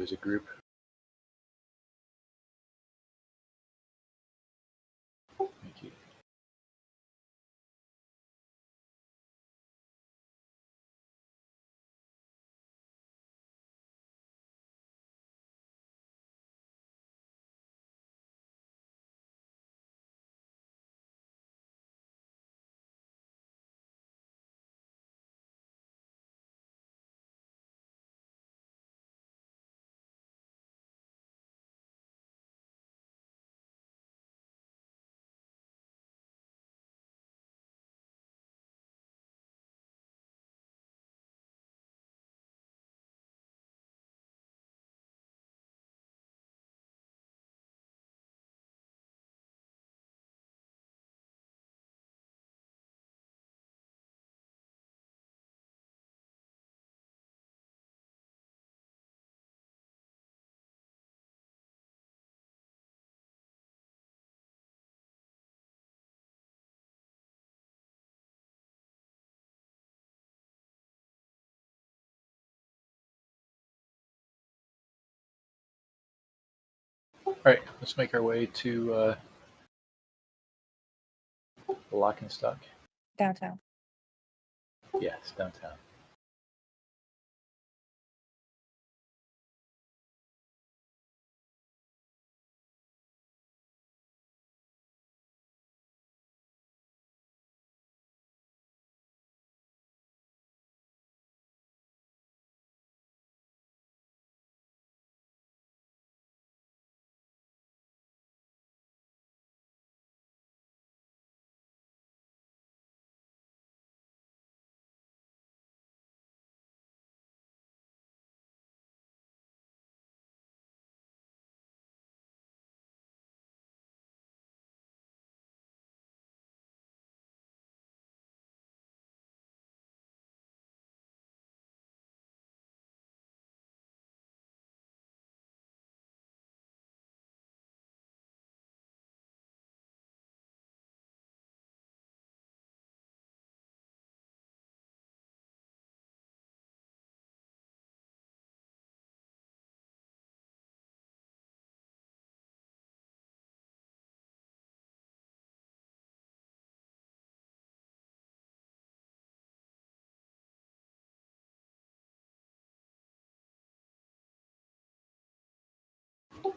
as a group. Thank you. All right, let's make our way to the Lock and Stock. Downtown. Yes, downtown.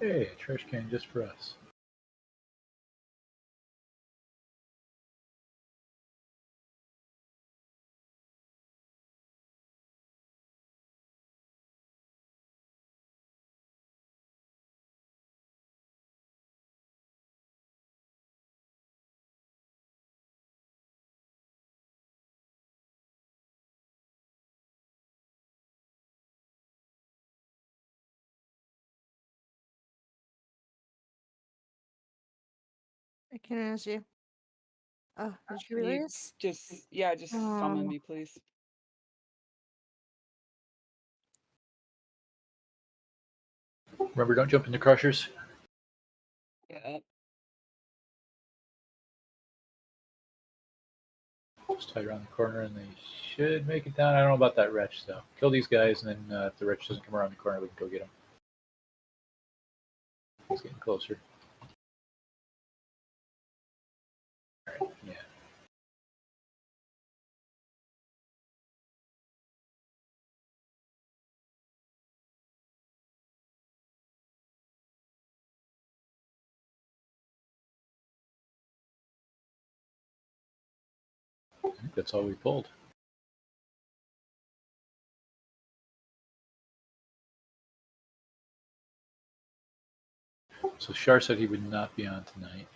Hey, a trash can just for us. I can answer you. Oh, did you You release? just summon me, please. Remember, don't jump into crushers. Yeah. Just tie around the corner and they should make it down. I don't know about that wretch, though. Kill these guys, and then if the wretch doesn't come around the corner, we can go get him. He's getting closer. All right, yeah. I think that's all we pulled. So Shar said he would not be on tonight.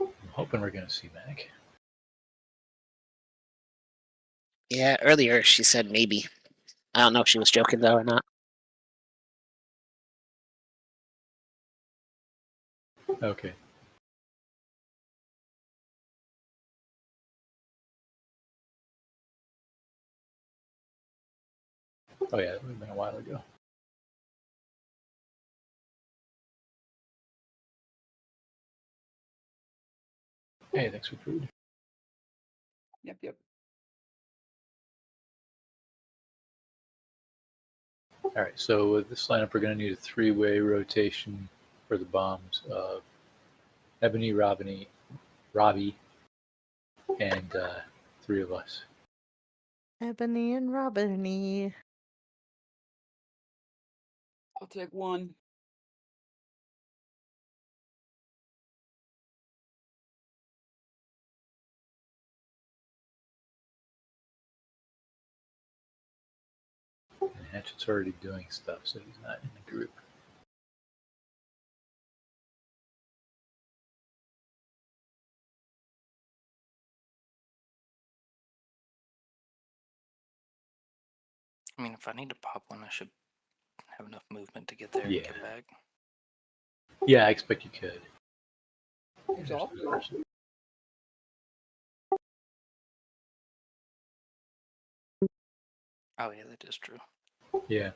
I'm hoping we're going to see Mac. Yeah, earlier she said maybe. I don't know if she was joking though or not. Okay. Oh yeah, that would have been a while ago. Hey, thanks for food. Yep. All right, so with this lineup, we're going to need a three-way rotation for the bombs of Ebony, Robbie, and three of us. Ebony and Robiny. I'll take one. And Hatchet's already doing stuff, so he's not in the group. I mean, if I need to pop one, I should have enough movement to get there Yeah. and get back. Yeah, I expect you could. There's There's also the person. Oh yeah, that is true. Yeah.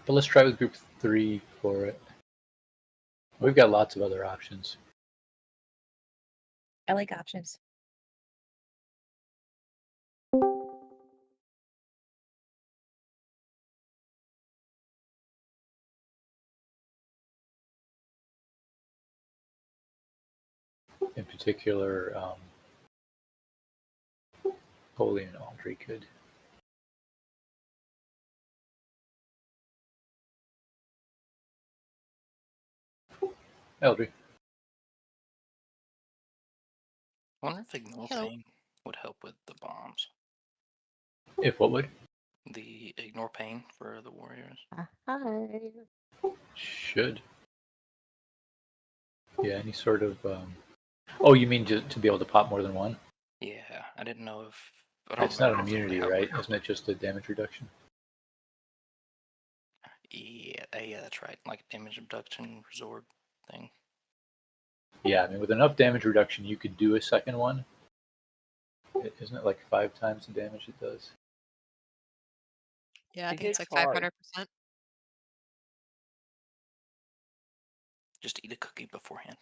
But let's try with group 3 for it. We've got lots of other options. I like options. In particular, Holy and Audrey could. Eldry. I wonder if ignore Hello. pain would help with the bombs. If what would? The ignore pain for the warriors. Hi. Should. Yeah, any sort of. Oh, you mean to be able to pop more than one? Yeah, I didn't know if. I don't It's not an remember immunity, how it right? worked. Isn't it just a damage reduction? Yeah, that's right. Like damage abduction resort thing. Yeah, I mean, with enough damage reduction, you could do a second one. Isn't it like 5 times the damage it does? Yeah, I It think it's hits like hard. 500%. Just eat a cookie beforehand.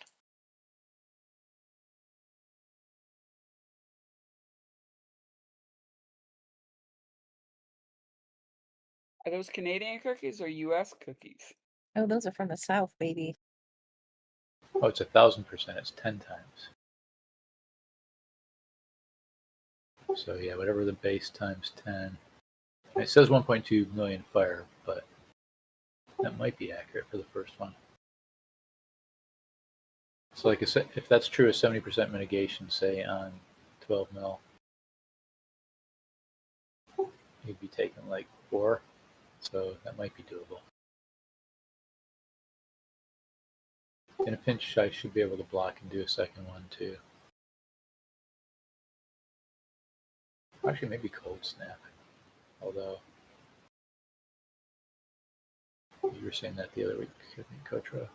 Are those Canadian cookies or U.S. cookies? Oh, those are from the South, baby. Oh, it's 1,000%. It's 10 times. So yeah, whatever the base times 10. It says 1.2 million fire, but that might be accurate for the first one. So like if that's true, a 70% mitigation, say on 12 mil, you'd be taking like 4. So that might be doable. In a pinch, I should be able to block and do a second one too. Actually, maybe cold snap. Although you were saying that the other week, Kotra.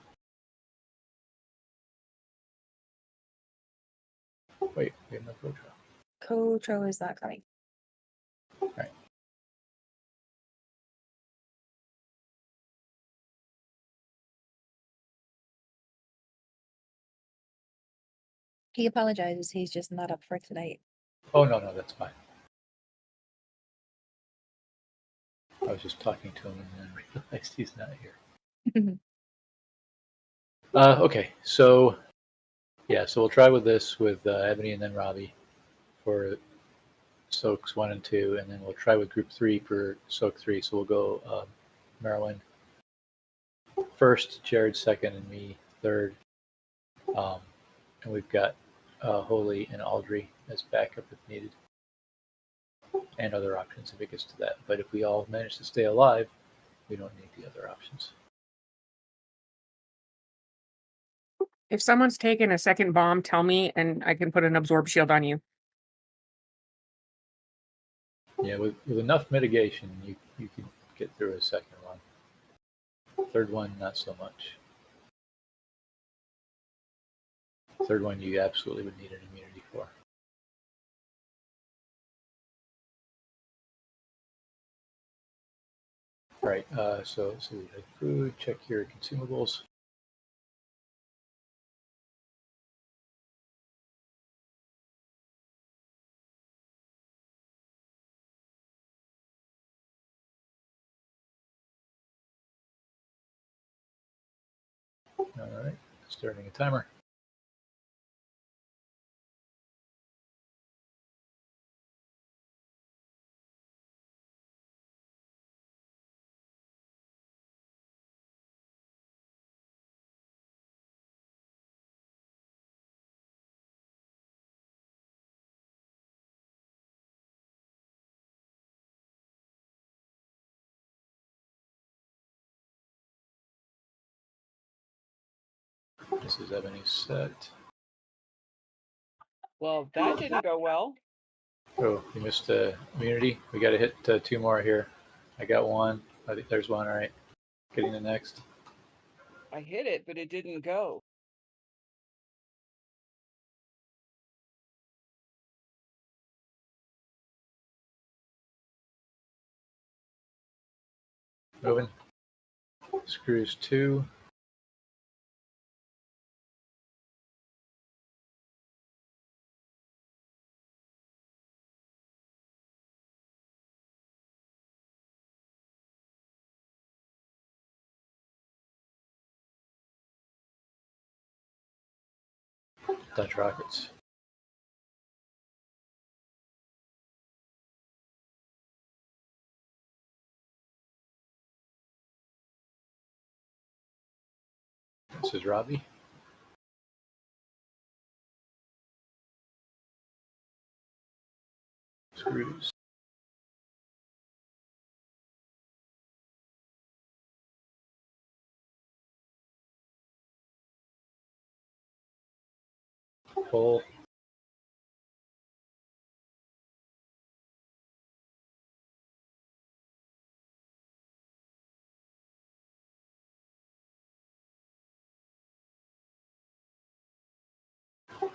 Wait, we have no Kotra. Kotro is not coming. Right. He apologizes. He's just not up for tonight. Oh no, that's fine. I was just talking to him and then realized he's not here. Okay, so yeah, so we'll try with this with Ebony and then Robbie for soaks 1 and 2, and then we'll try with group 3 for soak 3. So we'll go Marilyn first, Jared second, and me third. And we've got Holy and Audrey as backup if needed, and other options if it gets to that. But if we all manage to stay alive, we don't need the other options. If someone's taken a second bomb, tell me, and I can put an absorb shield on you. Yeah, with enough mitigation, you could get through a second one. Third one, not so much. Third one you absolutely would need an immunity for. All right, so we had food, check your consumables. All right, starting a timer. This is Ebony's set. Well, that didn't go well. Oh, you missed the immunity. We got to hit 2 more here. I got one. I think there's one. All right, getting the next. I hit it, but it didn't go. Moving. Screws 2. Dutch rockets. This is Robbie. Screws. Pull.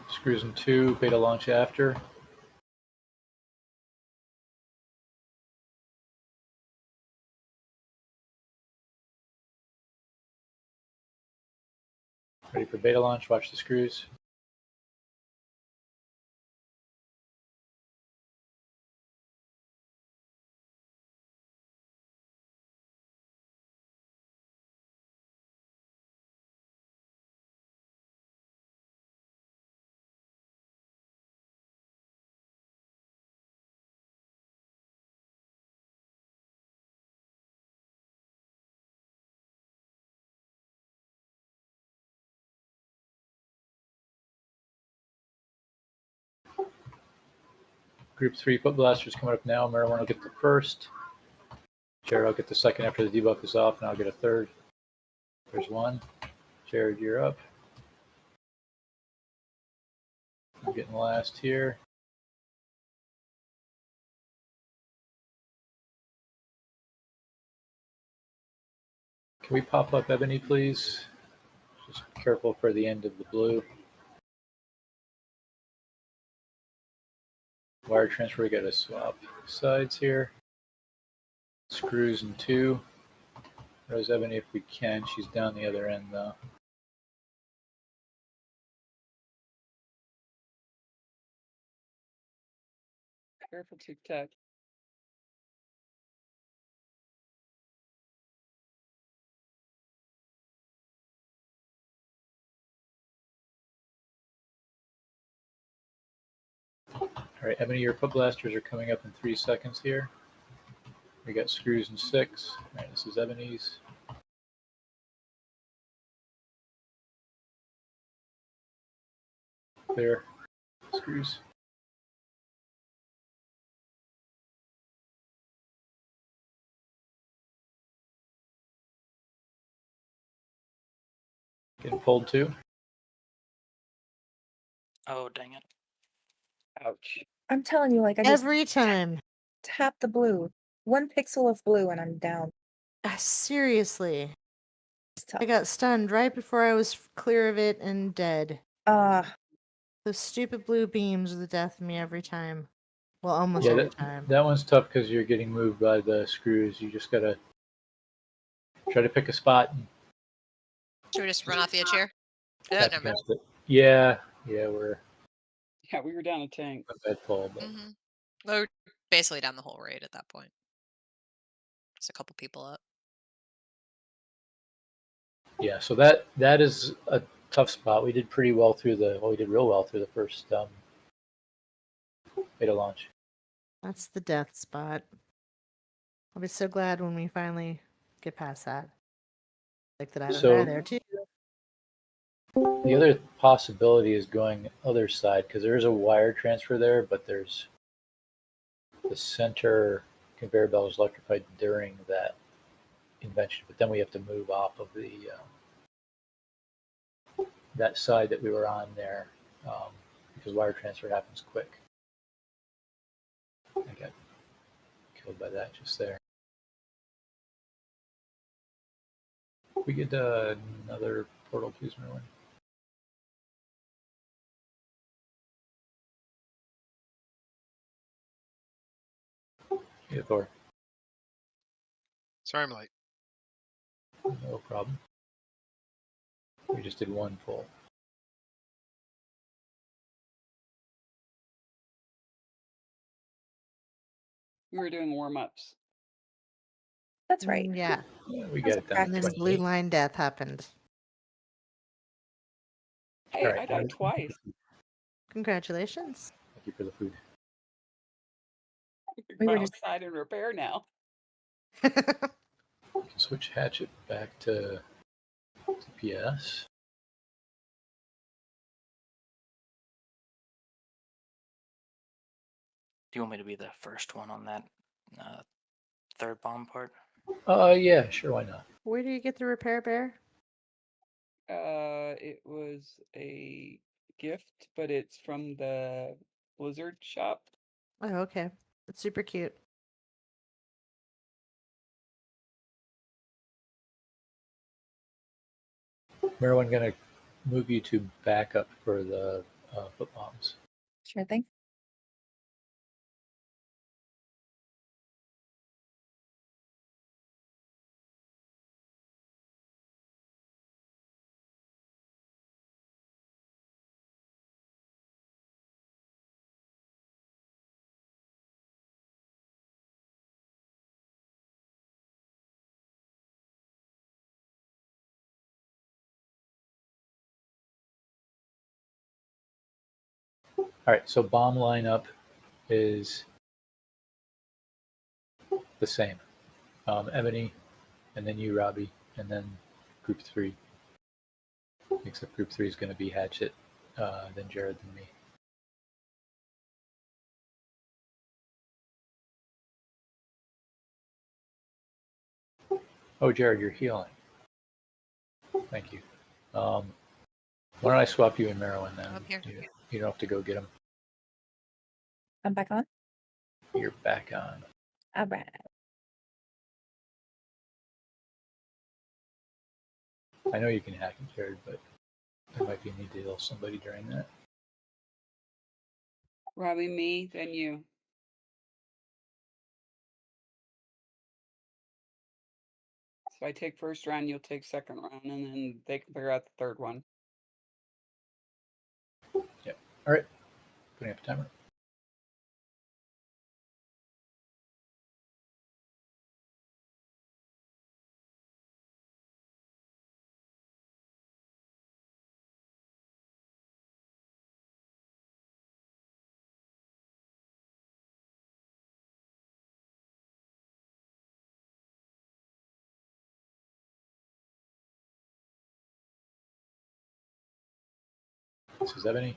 Screws in 2. Beta launch after. Ready for beta launch. Watch the screws. Group 3 foot blasters coming up now. Marijuana will get the first. Jared, I'll get the second after the debuff is off, and I'll get a third. There's one. Jared, you're up. I'm getting last here. Can we pop up Ebony, please? Just careful for the end of the blue. Wire transfer, we gotta swap sides here. Screws in 2. Rose Ebony if we can. She's down the other end though. Careful, Tic Tac. All right, Ebony, your foot blasters are coming up in 3 seconds here. We got screws in 6. All right, this is Ebony's. Clear. Screws. Getting pulled too. Oh, dang it. Ouch. I'm telling you, like I just Every time. tap the blue. 1 pixel of blue and I'm down. Seriously. It's tough. I got stunned right before I was clear of it and dead. Those stupid blue beams are the death of me every time. Well, almost Yeah, every time. that one's tough because you're getting moved by the screws. You just gotta try to pick a spot and Should we just run off the edge here? tap Never mind. against it. Yeah, we're Yeah, we were down a tank. a bad fall, but Mm-hmm. We're basically down the whole raid at that point. Just a couple people up. yeah. So that is a tough spot. We did pretty well through we did real well through the first beta launch. That's the death spot. I'll be so glad when we finally get past that. Like that I don't So- die there too. The other possibility is going other side because there is a wire transfer there, but there's the center conveyor belt is electrified during that invention. But then we have to move off of the that side that we were on there because wire transfer happens quick. I got killed by that just there. We get another portal, please, Merwin. Yeah, Thor. Sorry I'm late. No problem. We just did one pull. We were doing warm-ups. That's right. Yeah. Yeah, we That's got it down And to then blue 28. line death happened. Hey, Alright. I died twice. Congratulations. Thank you for the food. We We're were just- outside in repair now. We can switch hatchet back to TPS. Do you want me to be the first one on that third bomb part? Yeah, sure, why not? Where do you get the repair bear? It was a gift, but it's from the Blizzard shop. Oh, okay. That's super cute. Merwin gonna move you to backup for the foot bombs. Sure thing. All right, so bomb lineup is the same. Ebony, and then you, Robbie, and then group 3. Except group 3 is going to be Hatchet, then Jared, then me. Oh, Jared, you're healing. Thank you. Why don't I swap you and Merwin then? Up here. You don't have to go get him. I'm back on. You're back on. All right. I know you can hack it, Jared, but there might be a need to heal somebody during that. Robbie, me, then you. So I take first round, you'll take second round, and then they can figure out the third one. Yep. All right. Putting up a timer. This is Ebony.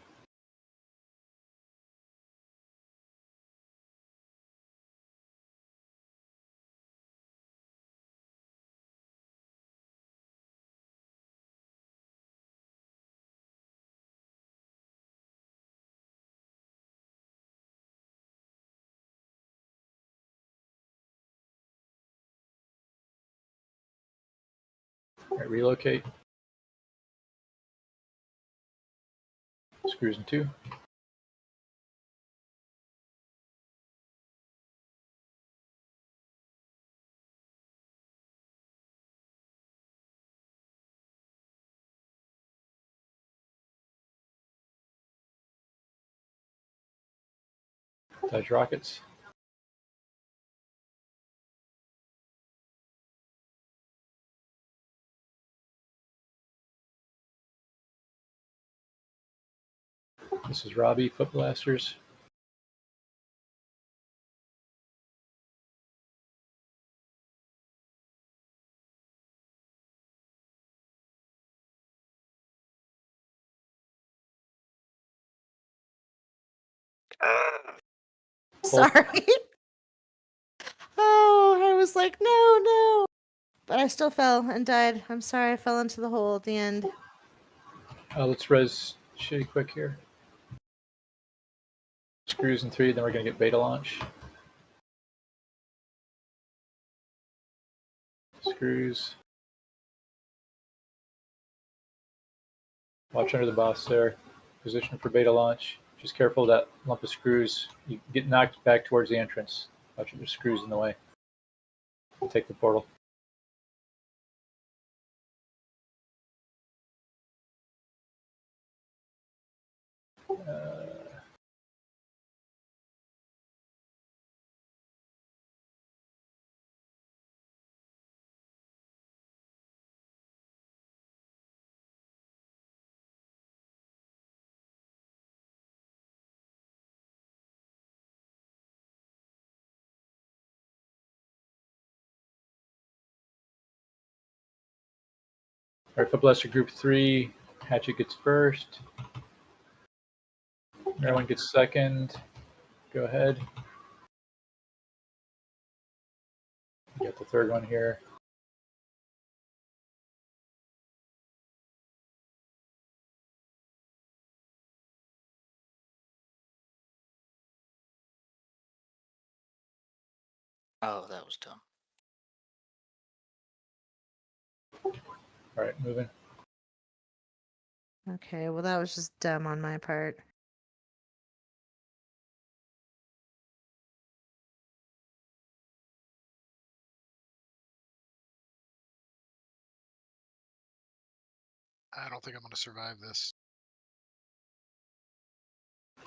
All right, relocate. Screws in 2. Dodge rockets. This is Robbie, foot blasters. Sorry. Oh, I was like, no, no. But I still fell and died. I'm sorry, I fell into the hole at the end. Let's res shitty quick here. Screws in 3, then we're going to get beta launch. Screws. Watch under the boss there. Position for beta launch. Just careful of that lump of screws. You get knocked back towards the entrance. Watch if there's screws in the way. Take the portal. All right, foot blaster group 3. Hatchet gets first. Everyone gets second. Go ahead. You got the third one here. Oh, that was dumb. All right, moving. Okay, well, that was just dumb on my part. I don't think I'm going to survive this.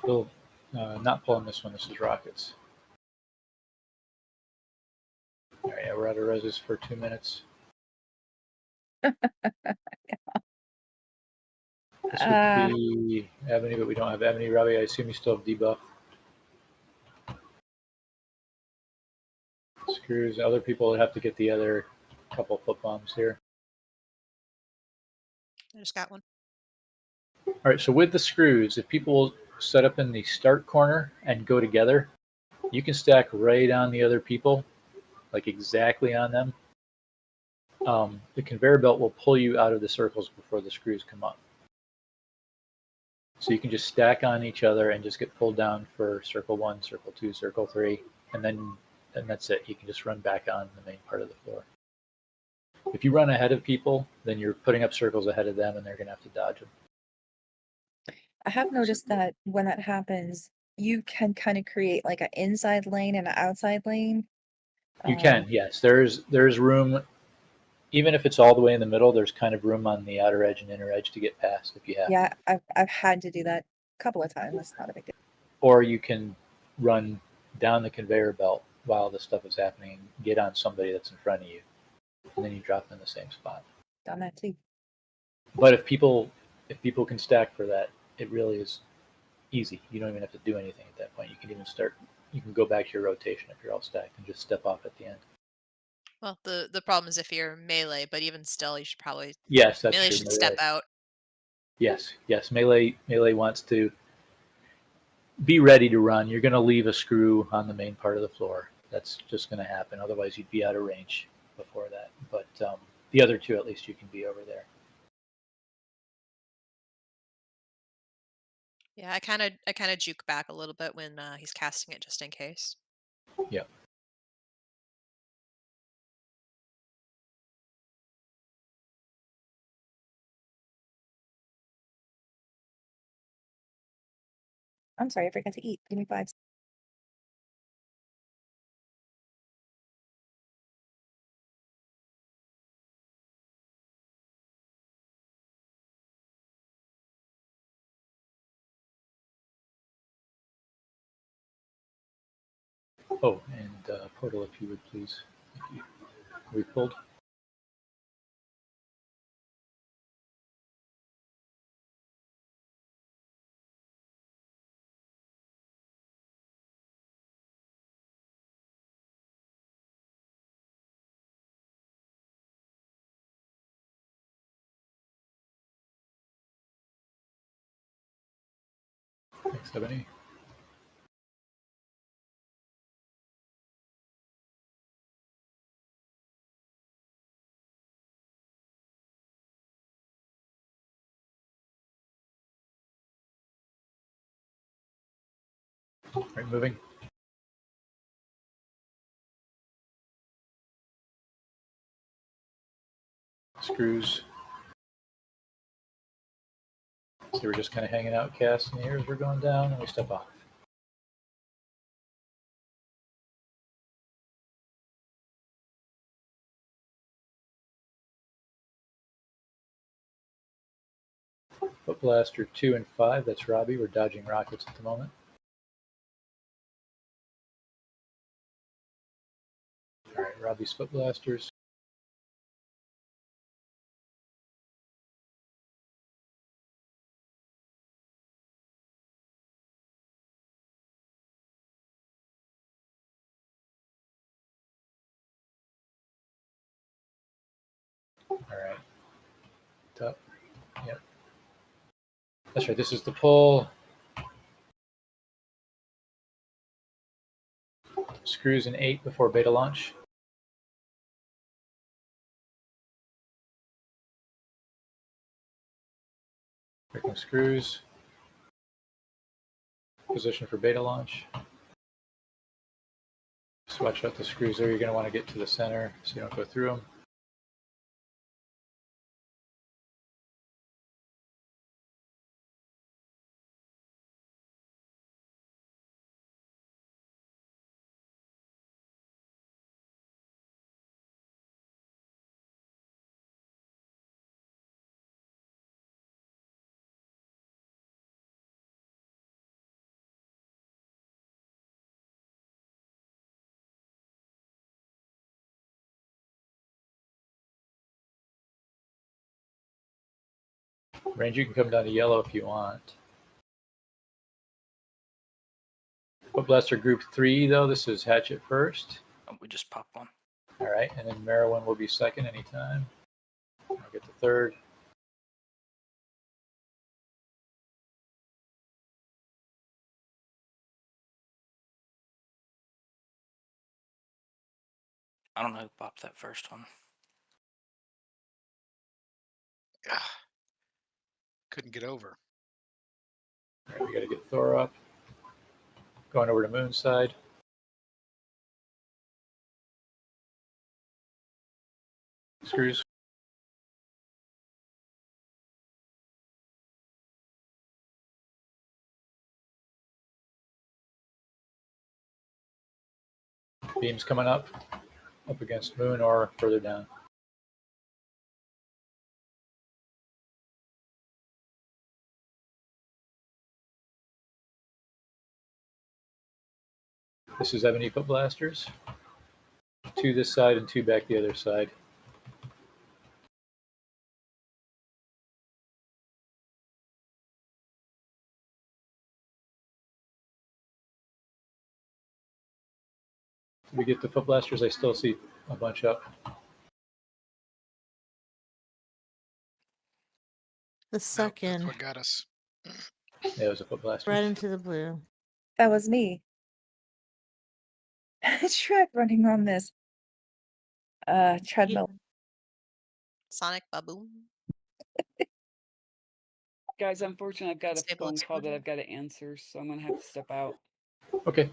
We'll not pulling this one. This is rockets. All right, yeah, we're out of reses for 2 minutes. This would be Ebony, but we don't have Ebony. Robbie, I assume you still have debuff. Screws. Other people would have to get the other couple foot bombs here. I just got one. All right, so with the screws, if people set up in the start corner and go together, you can stack right on the other people, like exactly on them. The conveyor belt will pull you out of the circles before the screws come up. So you can just stack on each other and just get pulled down for circle 1, circle 2, circle 3, and then that's it. You can just run back on the main part of the floor. If you run ahead of people, then you're putting up circles ahead of them, and they're going to have to dodge them. I have noticed that when that happens, you can kind of create like an inside lane and an outside lane. You can, yes. There's room, even if it's all the way in the middle. There's kind of room on the outer edge and inner edge to get past if you have. Yeah, I've had to do that a couple of times. That's not a big deal. Or you can run down the conveyor belt while this stuff is happening, get on somebody that's in front of you, and then you drop them in the same spot. Done that too. But if people can stack for that, it really is easy. You don't even have to do anything at that point. You can even start. You can go back to your rotation if you're all stacked and just step off at the end. Well, the problem is if you're melee, but even still, you should probably Yes, that's melee true. should step out. Yes. Melee wants to be ready to run. You're going to leave a screw on the main part of the floor. That's just going to happen. Otherwise, you'd be out of range before that. But the other two, at least, you can be over there. Yeah, I kind of juke back a little bit when he's casting it just in case. Yep. I'm sorry, I forgot to eat. Give me 5 seconds. Oh, and Portal, if you would please. We pulled. Thanks, Ebony. All right, moving. Screws. So we're just kind of hanging out, casting here as we're going down, and we step off. Foot Blaster 2 and 5, that's Robbie. We're dodging rockets at the moment. All right, Robbie's Foot Blasters. All right. Top. Yep. That's right. This is the pull. Screws in 8 before beta launch. Breaking screws. Position for beta launch. Just watch out the screws there. You're going to want to get to the center so you don't go through them. Range, you can come down to yellow if you want. Foot Blaster Group 3, though, this is Hatchet first. Oh, we just popped one. All right, and then Merowyn will be second anytime. I'll get the third. I don't know who popped that first one. Ah, couldn't get over. All right, we got to get Thor up. Going over to Moon's side. Screws. Beams coming up against Moon or further down. This is Ebony Foot Blasters. 2 this side and 2 back the other side. Did we get the Foot Blasters? I still see a bunch up. The Nope, suck that's in what got us. Yeah, it was a Foot Blaster. right into the blue. That was me. Shrek running on this treadmill. Sonic Baboon. Guys, unfortunately, I've got a Stable phone call that explosion. I've got to answer, so I'm going to have to step out. Okay.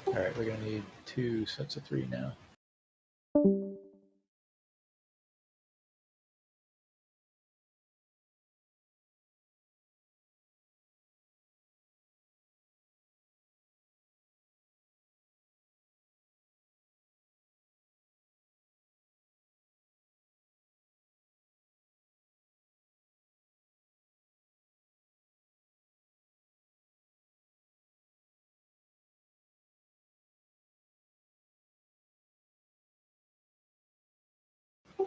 All right, we're going to need 2 sets of 3 now.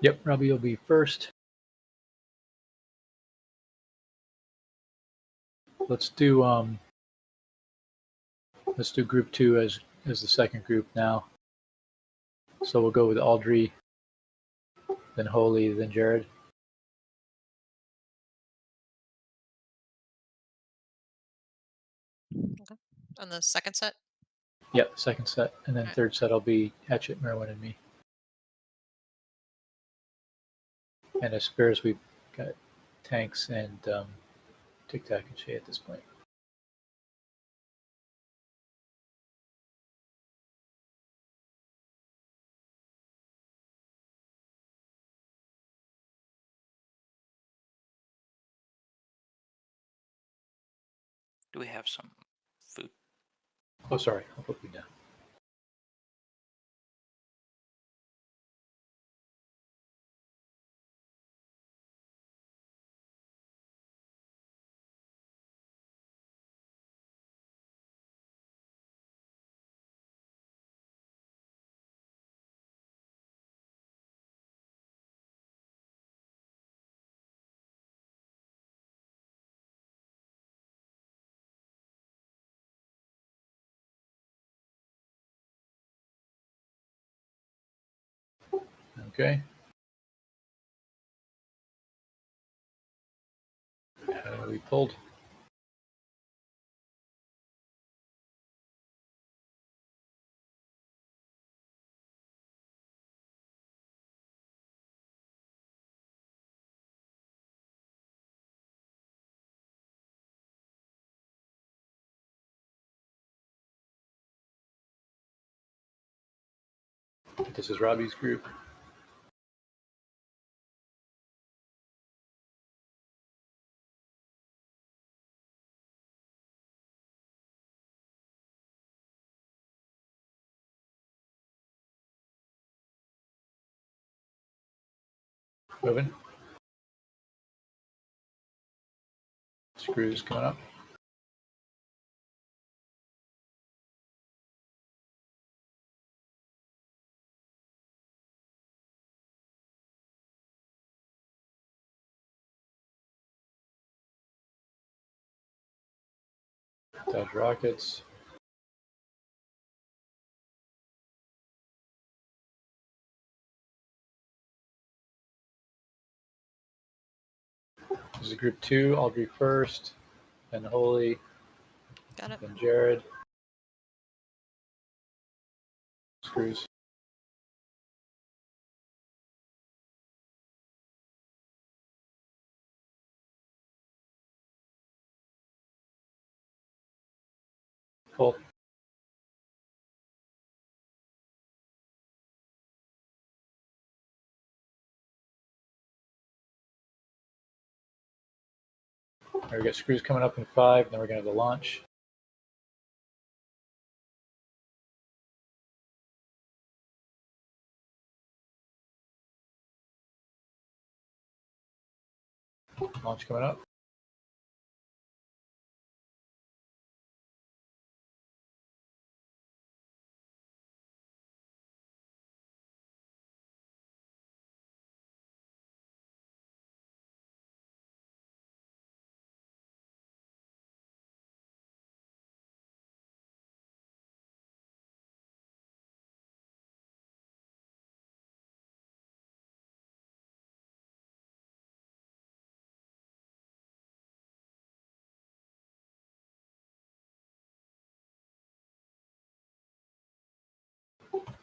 Yep, Robbie will be first. Let's do group 2 as the second group now. So we'll go with Audrey, then Holy, then Jared. Okay. On the second set? Yep, second set, and then Alright. third set will be Hatchet, Merwin, and me. And as spares, we've got tanks and Tic Tac and Shay at this point. Do we have some food? Oh, sorry, I'll put you down. Okay. We pulled. This is Robbie's group. Moving. Screws coming up. Dodge rockets. This is group 2. Audrey first, then Holy, Got it. then Jared. Screws. Pull. Right, we got screws coming up in 5, then we're going to have the launch. Launch coming up.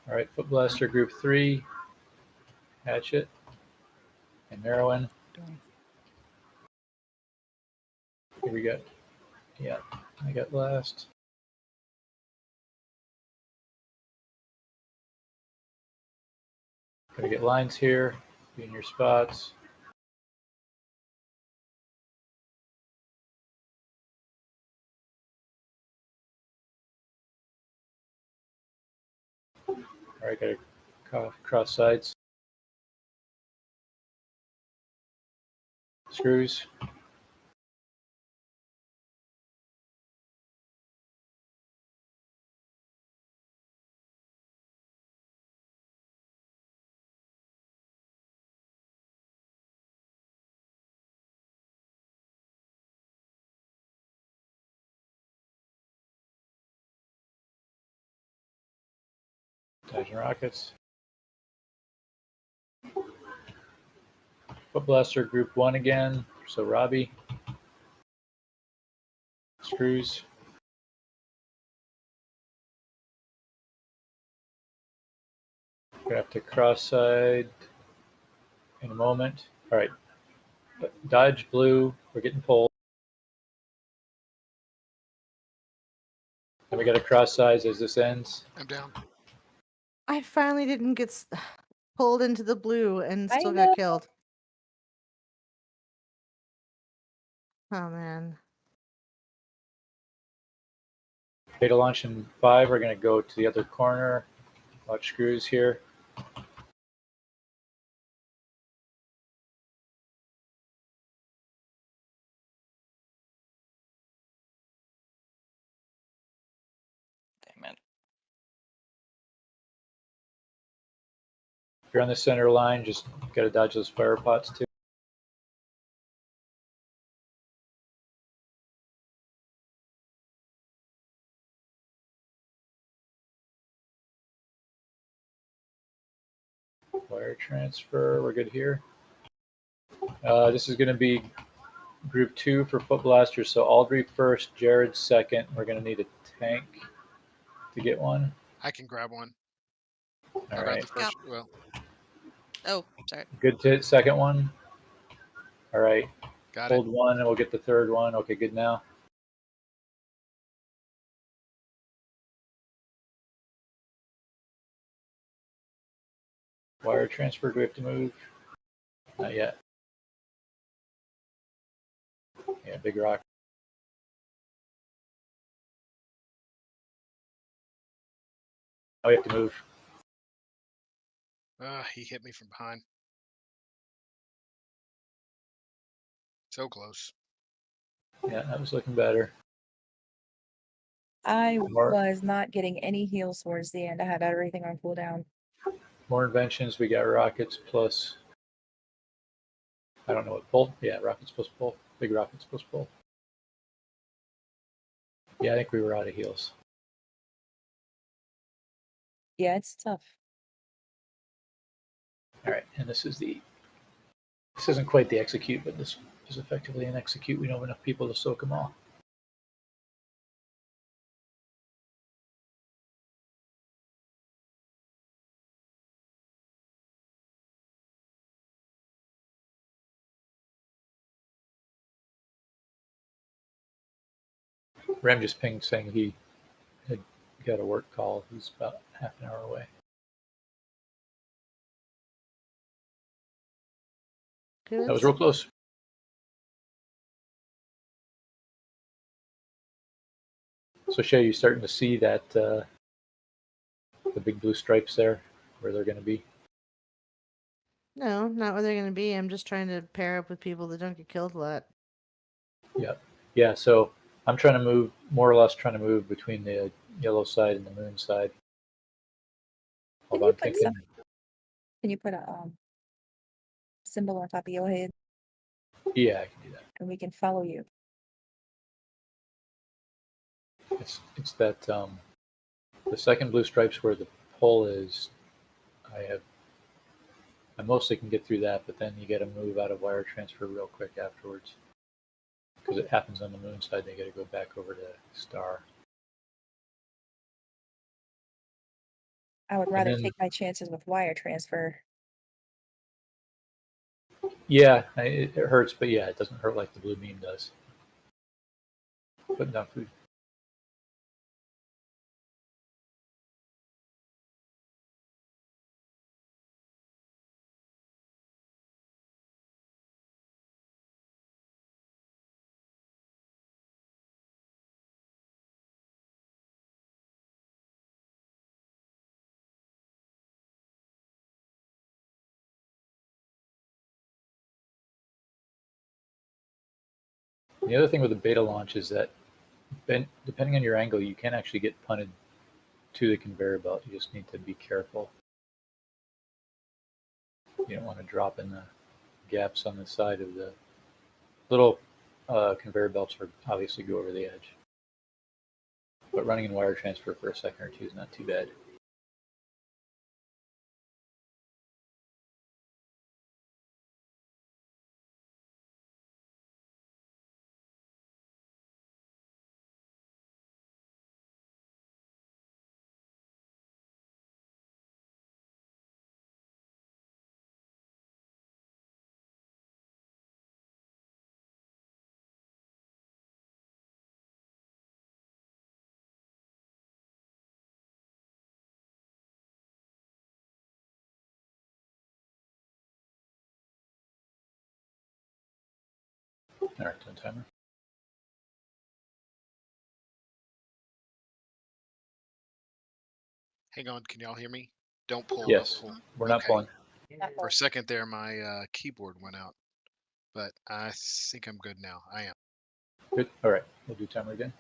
All right, Foot Blaster group 3, Hatchet, and Merwin. Here we go. Yeah, I got last. Gonna get lines here, be in your spots. All right, gotta cross sides. Screws. Dodging rockets. Foot blaster group 1 again. So Robbie. Screws. Gonna have to cross side in a moment. All right. Dodge blue. We're getting pulled. And we got to cross size as this ends. I'm down. I finally didn't get pulled into the blue and I still know. got killed. Oh man. Beta launch in 5. We're going to go to the other corner. Watch screws here. Damn it. If you're on the center line, just got to dodge those fire pots too. Wire transfer, we're good here. This is going to be group 2 for foot blasters. So Aldry first, Jared second. We're going to need a tank to get one. I can grab one. All I'll grab right. the first. Well, Oh, sorry. Good to hit second one. All right. got it. Hold one and we'll get the third one. Okay, good now. Wire transfer, do we have to move? Not yet. Yeah, big rock. Oh, we have to move. He hit me from behind. So close. Yeah, that was looking better. I More- was not getting any heals towards the end. I had everything on cooldown. More inventions. We got rockets plus. I don't know what pull. Yeah, rockets plus pull. Big rockets plus pull. Yeah, I think we were out of heals. Yeah, it's tough. All right, and this is the. This isn't quite the execute, but this is effectively an execute. We don't have enough people to soak them all. Rem just pinged saying he had got a work call. He's about half an hour away. Good. That was real close. So Shay, you starting to see that the big blue stripes there, where they're going to be? No, not where they're going to be. I'm just trying to pair up with people that don't get killed a lot. Yeah. So I'm trying to move, more or less, trying to move between the yellow side and the moon side. Can Although you I'm put thinking, some- Can you put a symbol on top of your head yeah, I can do that. and we can follow you? It's that the second blue stripes where the pole is. I mostly can get through that, but then you got to move out of wire transfer real quick afterwards because it happens on the moon side. They got to go back over to star. I would rather then- take my chances with wire transfer. Yeah, it hurts, but yeah, it doesn't hurt like the blue beam does. Putting down food. The other thing with the beta launch is that depending on your angle, you can actually get punted to the conveyor belt. You just need to be careful. You don't want to drop in the gaps on the side of the little conveyor belts are obviously go over the edge. But running in wire transfer for a second or two is not too bad. All right, done timer. Hang on, can y'all hear me? Don't pull. Yes, Don't pull. we're not Okay. pulling. For a second there, my keyboard went out, but I think I'm good now. I am. Good. All right, we'll do timer again.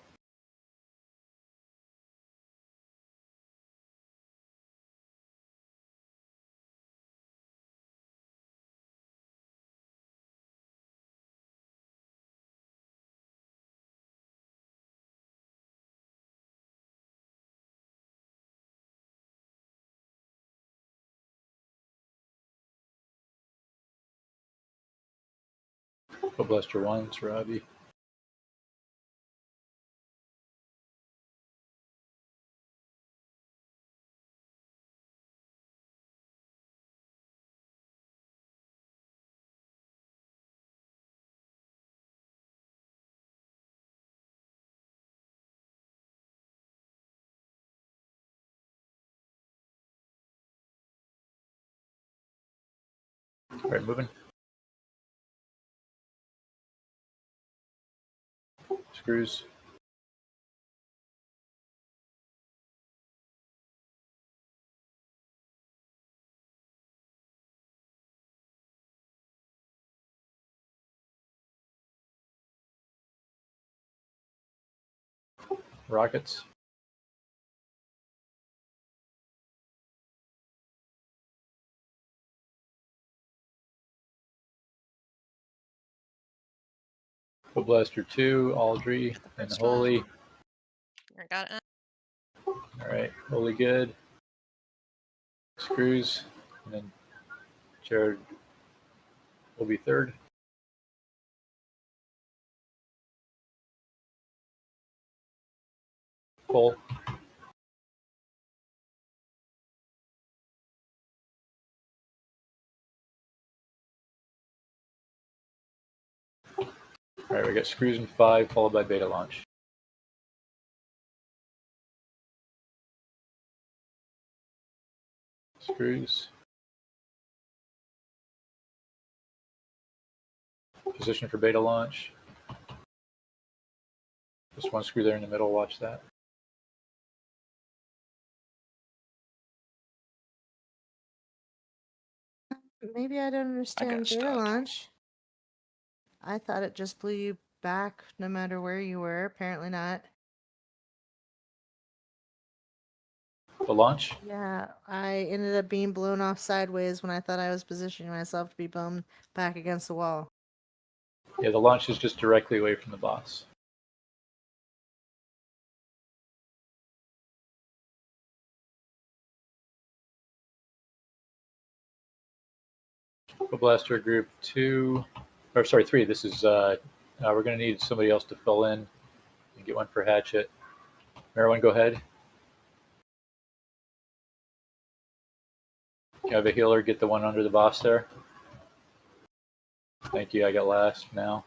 Foot Blaster 1, it's Robbie. All right, moving. Screws. Rockets. Foot Blaster 2, Aldry, Got the and first one. Holy. I got it. All right, Holy good. Screws, and then Jared will be third. Full. All right, we got screws in 5, followed by beta launch. Screws. Position for beta launch. Just one screw there in the middle, watch that. Maybe I don't understand beta stuck. launch. I thought it just blew you back no matter where you were. Apparently not. The launch? Yeah, I ended up being blown off sideways when I thought I was positioning myself to be blown back against the wall. Yeah, the launch is just directly away from the boss. Foot Blaster group 2, or sorry, 3. This is, we're going to need somebody else to fill in and get one for Hatchet. Merwin, go ahead. You have a healer, get the one under the boss there. Thank you, I got last now.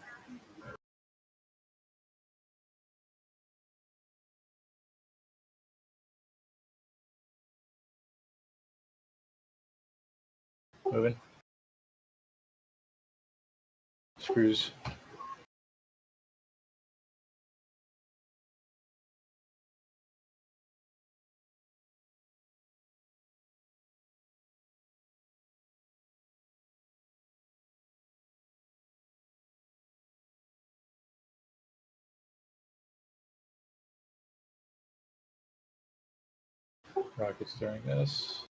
Moving. Screws. Rockets during this.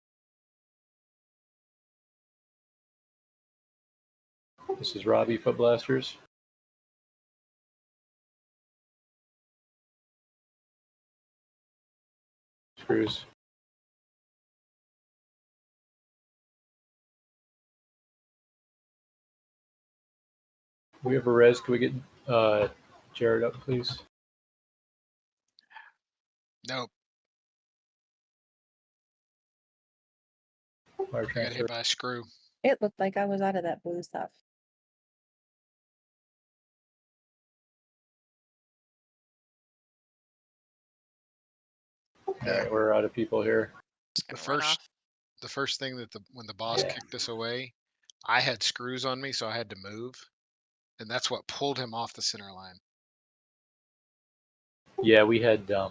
This is Robbie, Foot Blasters. Screws. We have a res. Can we get Jared up, please? Nope. Wire I got transfer. hit by a screw. It looked like I was out of that blue stuff. All right, we're out of people here. Just The gonna run first, off. the first thing that when the boss Yeah. kicked us away, I had screws on me, so I had to move. and that's what pulled him off the center line. Yeah, we had yeah,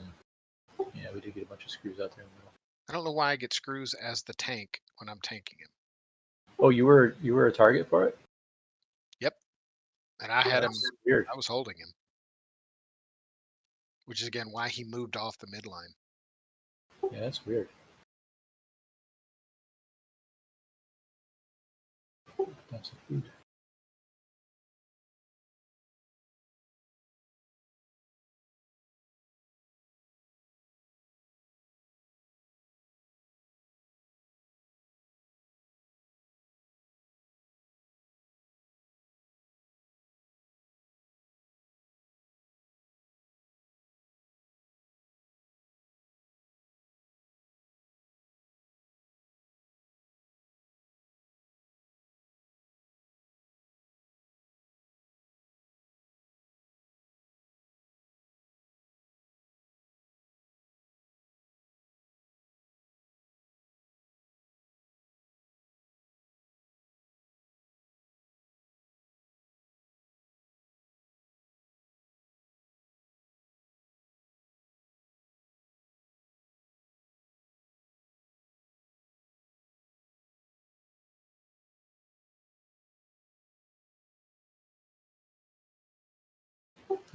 we did get a bunch of screws out there in the middle. I don't know why I get screws as the tank when I'm tanking him. Oh, you were a target for it? Yep, and I had him. That's weird. I was holding him, which is again why he moved off the midline. Yeah, that's weird. That's some food.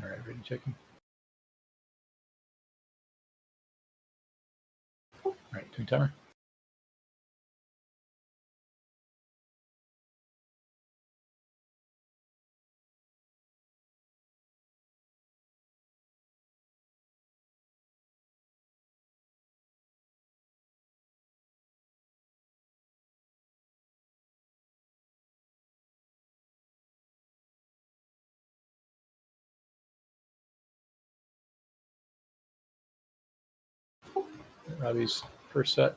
All right, ready checking. All right, doing timer. Robbie's first set.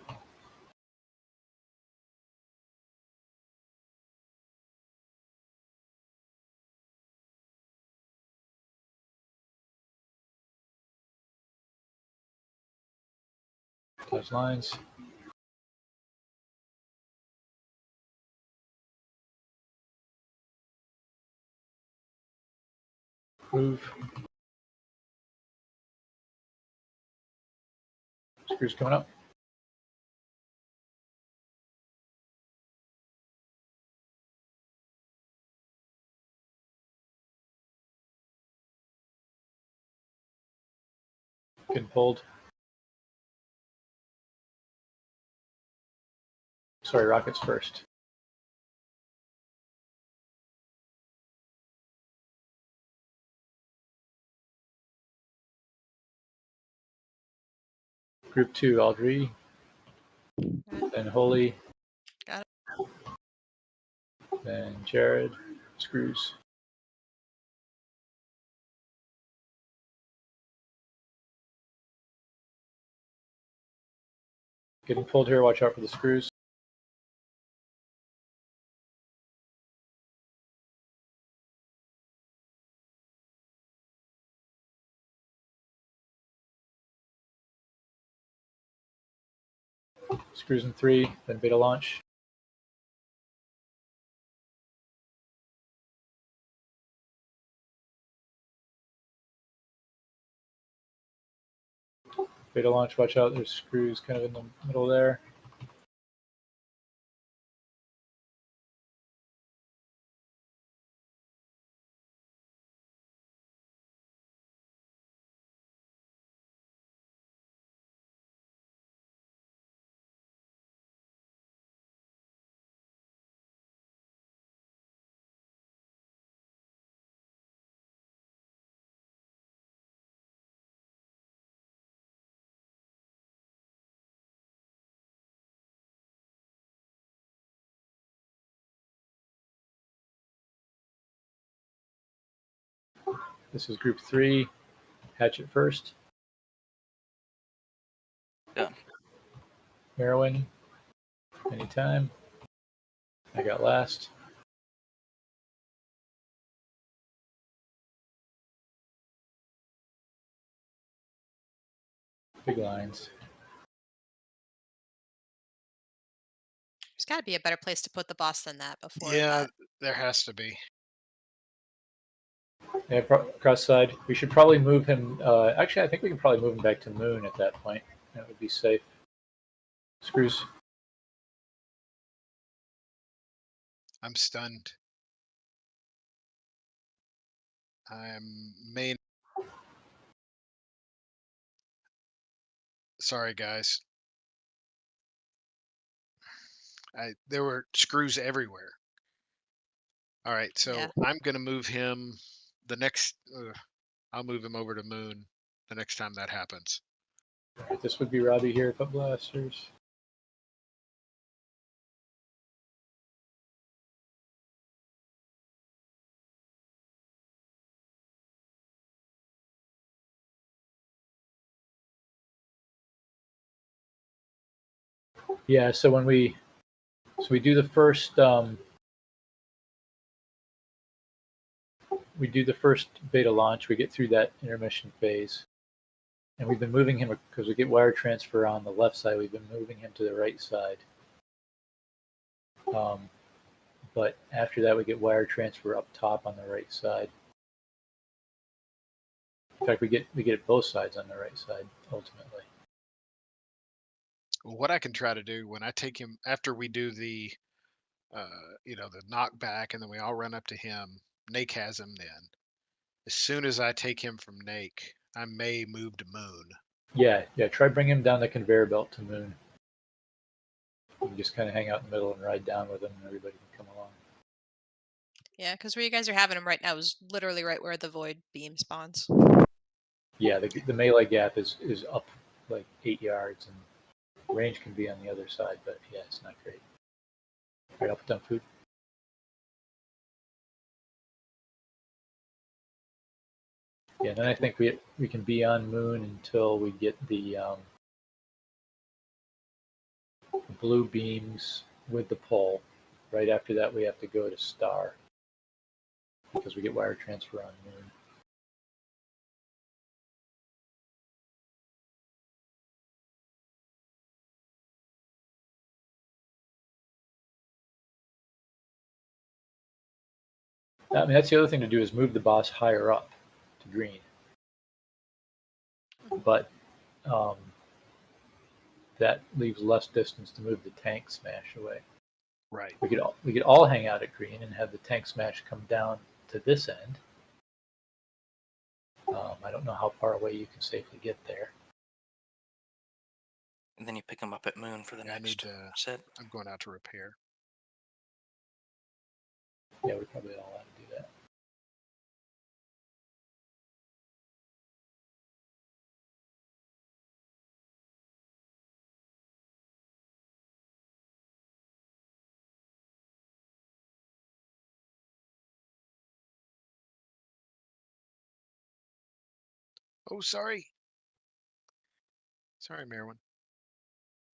Touch lines. Move. Screws coming up. Getting pulled. Sorry, rockets first. Group 2, Audrey. Then Holy. Got it. Then Jared. Screws. Getting pulled here. Watch out for the screws. Screws in 3, then beta launch. Beta launch, watch out, there's screws kind of in the middle there. This is group 3. Hatchet first. Done. Heroin. Anytime. I got last. Big lines. There's got to be a better place to put the boss than that before Yeah, that. there has to be. Yeah, cross side. We should probably move him. Actually, I think we can probably move him back to Moon at that point. That would be safe. Screws. I'm stunned. I'm main. Sorry, guys. There were screws everywhere. All right, so Yeah. I'm gonna move him. The next, I'll move him over to Moon the next time that happens. All right, this would be Robbie here. Put blasters. Yeah. So when we do the first beta launch, we get through that intermission phase, and we've been moving him because we get wire transfer on the left side. We've been moving him to the right side. But after that, we get wire transfer up top on the right side. In fact, we get it both sides on the right side ultimately. Well, what I can try to do when I take him after we do the, the knockback, and then we all run up to him. Nake has him then. As soon as I take him from Nake, I may move to Moon. Yeah. Try bring him down the conveyor belt to Moon. You can just kind of hang out in the middle and ride down with him, and everybody can come along. Yeah, because where you guys are having him right now is literally right where the void beam spawns. Yeah, the melee gap is up like 8 yards, and range can be on the other side, but yeah, it's not great. All right, I'll put down food. Yeah, then I think we can be on Moon until we get the blue beams with the pole. Right after that, we have to go to Star because we get wire transfer on Moon. I mean, that's the other thing to do is move the boss higher up to green. But that leaves less distance to move the tank smash away. Right. We could all hang out at green and have the tank smash come down to this end. I don't know how far away you can safely get there. And then you pick them up at Moon for the I need next to. set. I'm going out to repair. Yeah, we probably all ought to do that. Oh, sorry. Sorry, Merwin.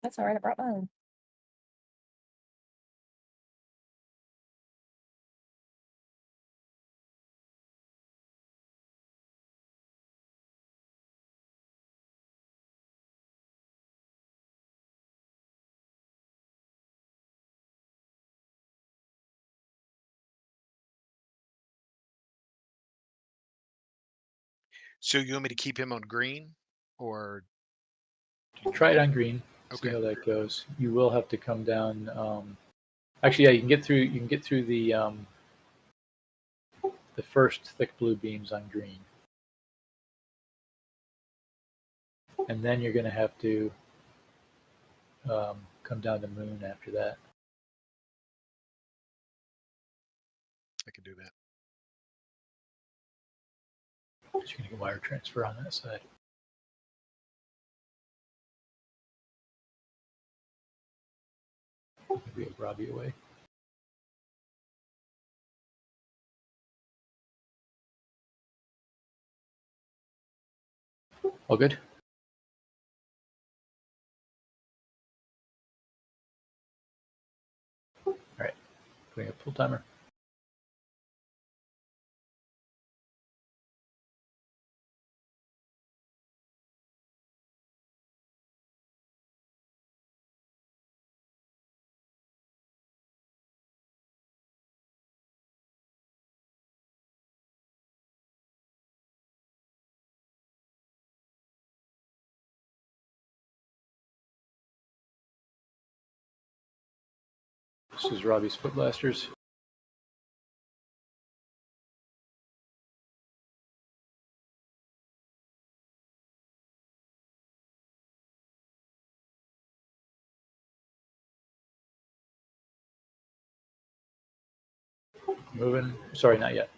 That's all right. I brought my own. So you want me to keep him on green, or Try it on green. See Okay. how that goes. You will have to come down. Actually, yeah, you can get through. You can get through the first thick blue beams on green, and then you're going to have to come down to Moon after that. I can do that? Because you're going to get wire transfer on that side. We have Robbie away. All good? All right. Putting up full timer. This is Robbie's foot blasters. Moving. Sorry, not yet.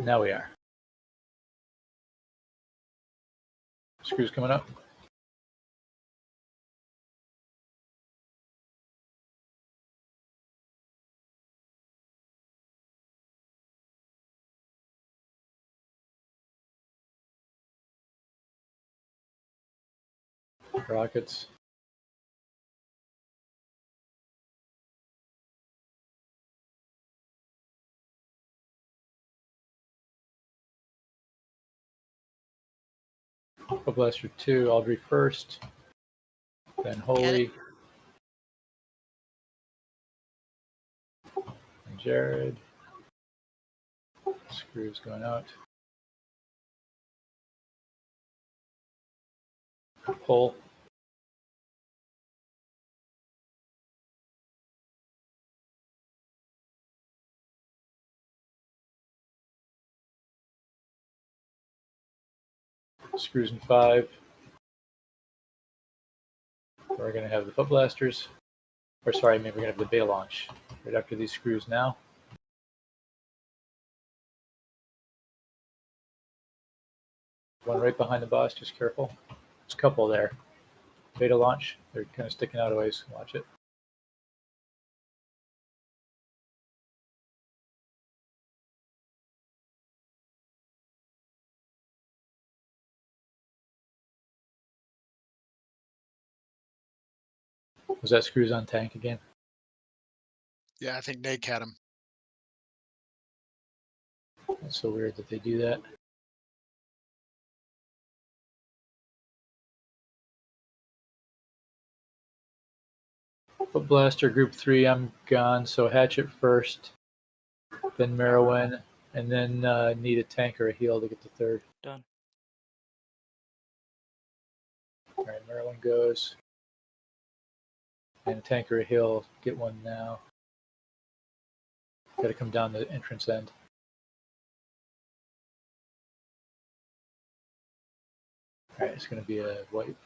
Now we are. Screws coming up. Rockets. Foot blaster 2, Audrey first. Then Holy. And Jared. Screws going out. Pull. Screws in 5. We're going to have the foot blasters. Or sorry, maybe we're going to have the bay launch right after these screws now. One right behind the boss, just careful. There's a couple there. Beta launch. They're kind of sticking out a ways. Watch it. Was that screws on tank again? Yeah, I think Nate had him. That's so weird that they do that. Foot blaster group 3, I'm gone. So Hatchet first, then Merowyn, and then need a tank or a heal to get the third. Done. All right, Merowyn goes. And a tank or a heal, get one now. Got to come down the entrance end. All right, it's going to be a wipe.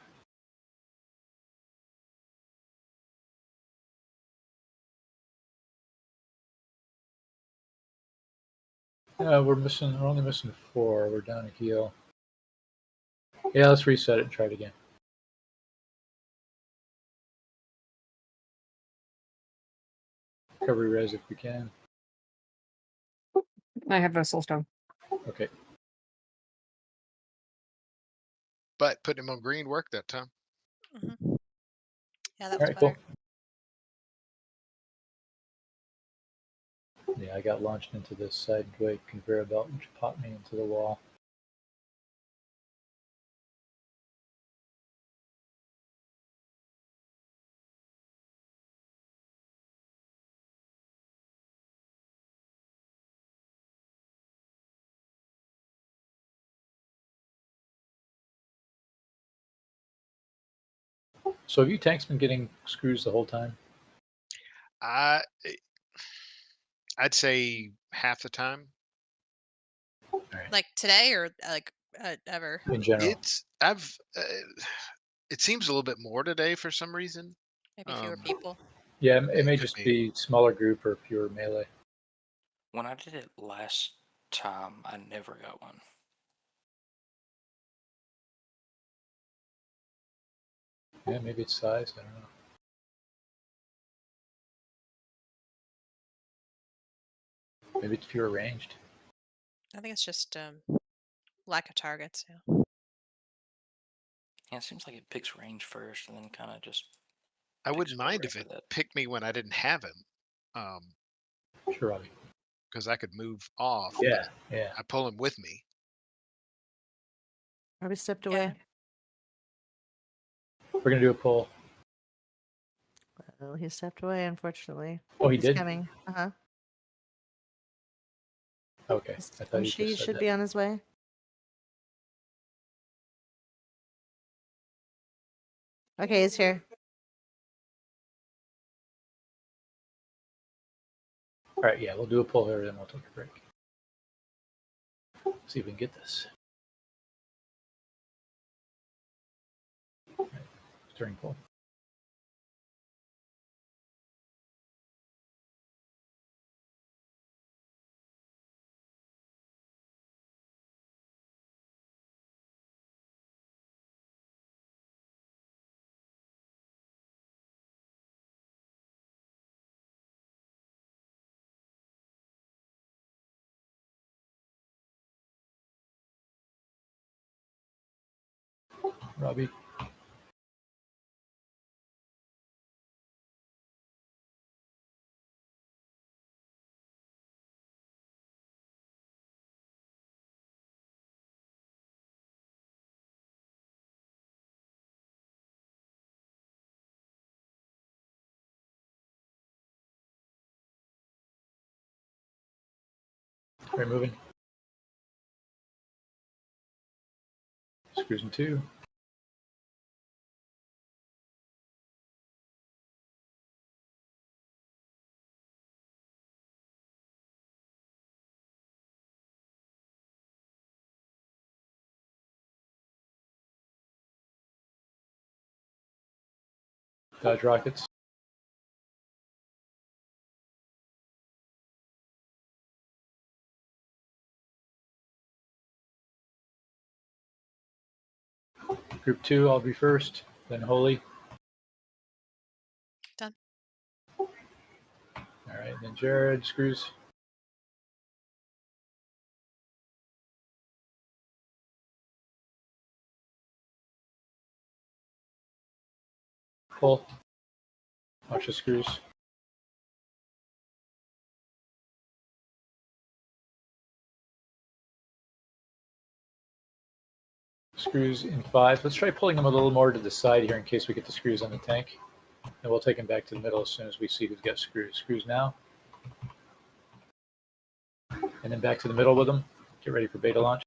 We're only missing 4. We're down a heal. Yeah, let's reset it and try it again. Recovery res if we can. I have a soul stone. Okay. But putting him on green worked that time. Hmm. Yeah, that All was right, better. cool. Yeah, I got launched into this sideway conveyor belt, which popped me into the wall. So have you tanks been getting screws the whole time? I'd say half the time. All right. Like today or like ever? In general. It seems a little bit more today for some reason. Maybe fewer people. Yeah, it may could just be. be smaller group or fewer melee. When I did it last time, I never got one. Yeah, maybe it's size. I don't know. Maybe it's fewer ranged. I think it's just lack of targets. Yeah. Yeah, it seems like it picks range first and then kind of just. I wouldn't picks mind whatever if it that- picked me when I didn't have him, Sure, Robbie. because I could move off. Yeah, yeah. I pull him with me. Robbie stepped Yeah. away. We're gonna do a pull. Well, he stepped away, unfortunately. Oh, he He's did? coming. Uh-huh. Okay. I thought he She just said should that. be on his way. Okay, he's here. All right, yeah, we'll do a pull here, then we'll take a break. See if we can get this. All right, starting pull. Robbie. All right, moving. Screws in 2. Dodge rockets. Group 2, I'll be first, then Holy. Done. All right, then Jared, screws. Pull. Watch the screws. Screws in 5. Let's try pulling them a little more to the side here in case we get the screws on the tank. And we'll take them back to the middle as soon as we see who's got screws. Screws now. And then back to the middle with them. Get ready for beta launch.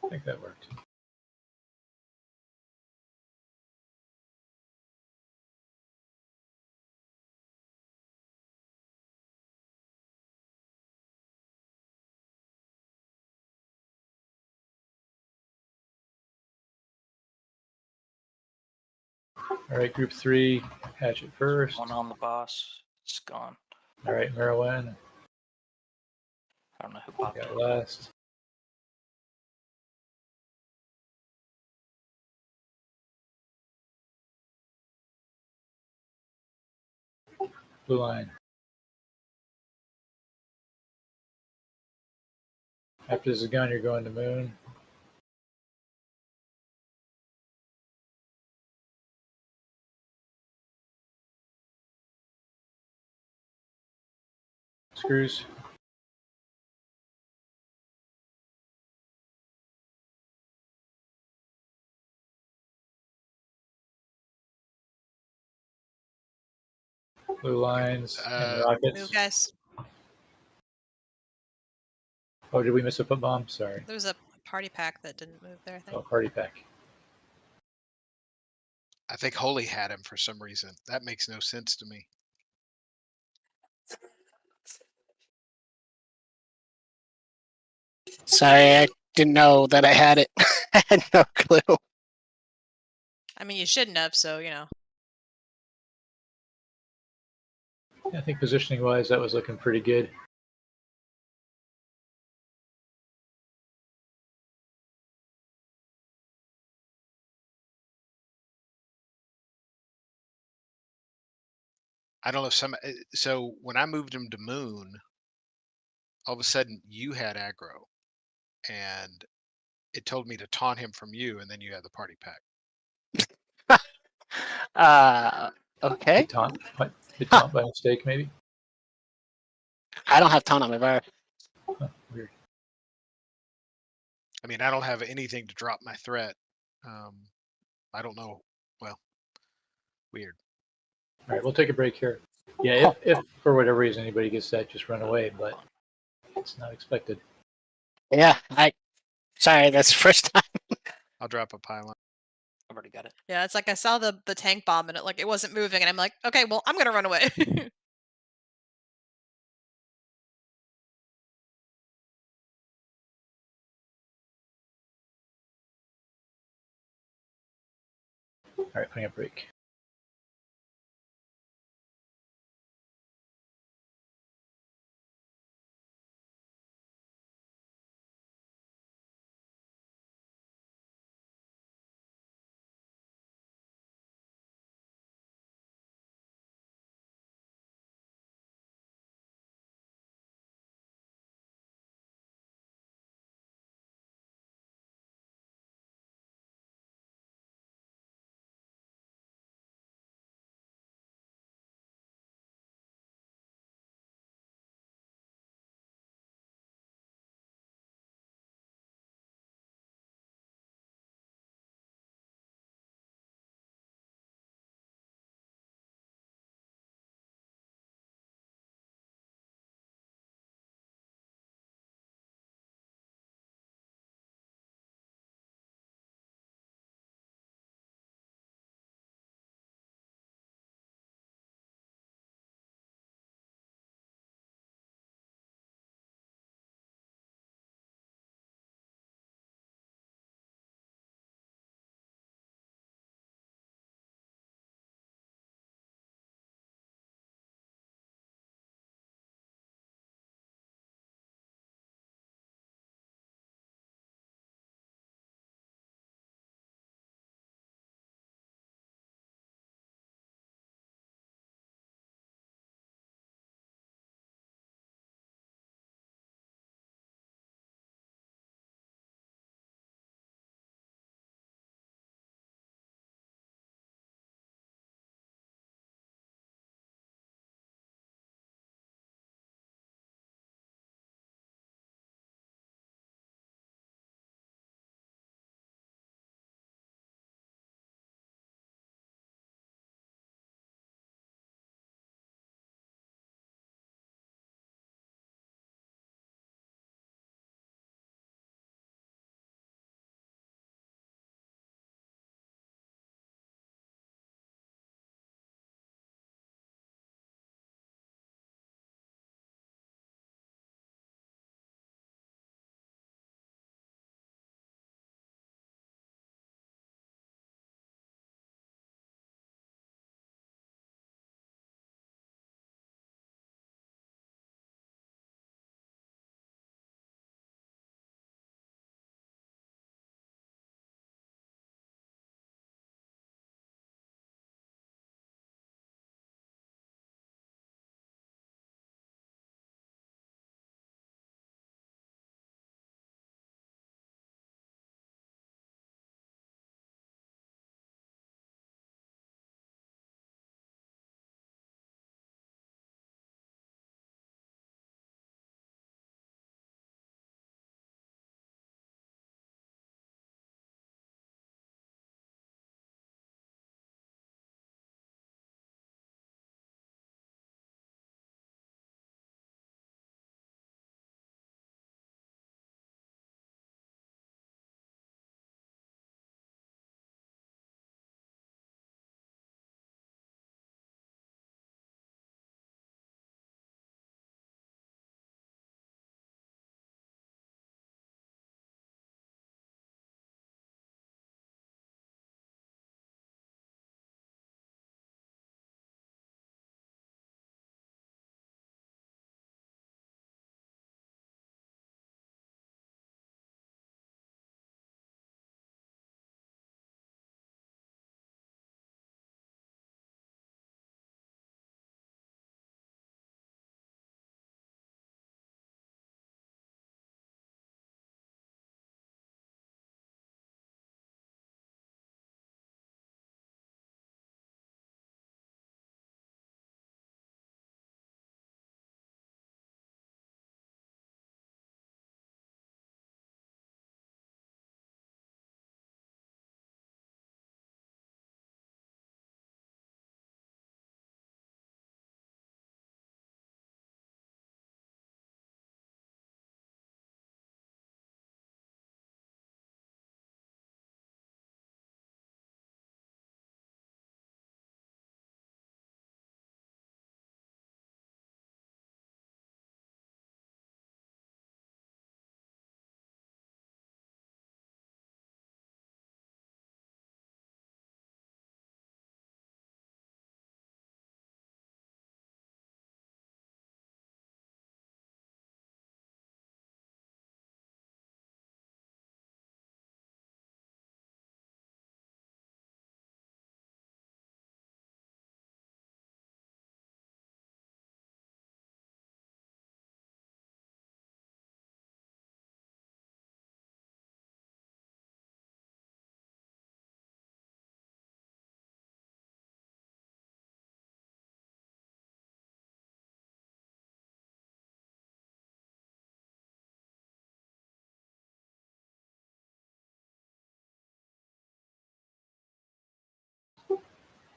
I think that worked. All right, group 3, hatch it first. One on the boss. It's gone. All right, Merowyn, I don't know who popped got it. last. Blue line. After this is gone, you're going to moon. Screws. Blue lines and Move, rockets. guys. Oh, did we miss a foot bomb? Sorry. There was a party pack that didn't move there, I think. Oh, party pack. I think Holy had him for some reason. That makes no sense to me. Sorry, I didn't know that I had it. I had no clue. I mean, you shouldn't have, so, you know. Yeah, I think positioning wise, that was looking pretty good. I don't know if so when I moved him to moon, all of a sudden you had aggro and it told me to taunt him from you, and then you had the party pack. Okay. Hit taunt. Hit taunt by mistake, maybe. I don't have taunt on my bar. I mean, I don't have anything to drop my threat. I don't know. Well, weird. All right, we'll take a break here. Yeah, if for whatever reason anybody gets that, just run away, but it's not expected. Yeah, sorry, that's the first time. I'll drop a pylon. I've already got it. Yeah, it's like I saw the tank bomb and it wasn't moving, and I'm like, okay, well, I'm gonna run away. All right, putting a break.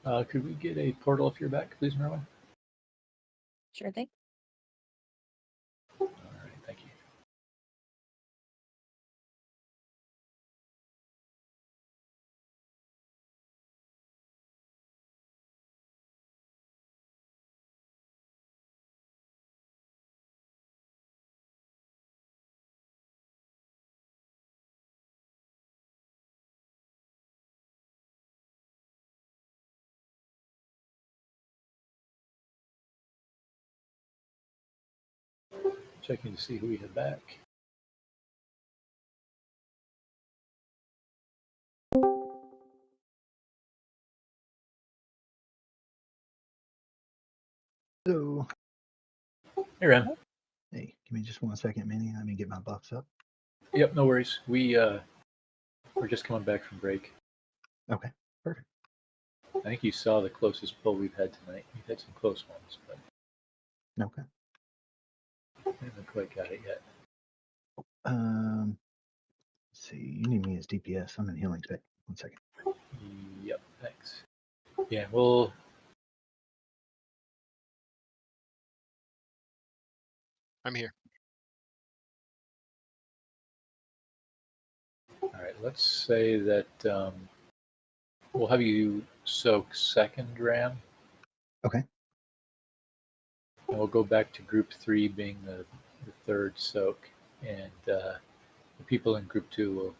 Could we get a portal if you're back, please, Merwin? Sure thing. All right, thank you. Checking to see who we have back. Hello. Hey, Ren. Hey, give me just 1 second, Minnie. Let me get my buffs up. Yep, no worries. We're just coming back from break. Okay, perfect. I think you saw the closest pull we've had tonight. We've had some close ones, but Okay. we haven't quite got it yet. Let's see. You need me as DPS. I'm in healing spec. 1 second. Yep, thanks. Yeah, we'll. I'm here. All right, let's say that we'll have you soak second ram. Okay. And we'll go back to group 3 being the third soak, and the people in group 2 will,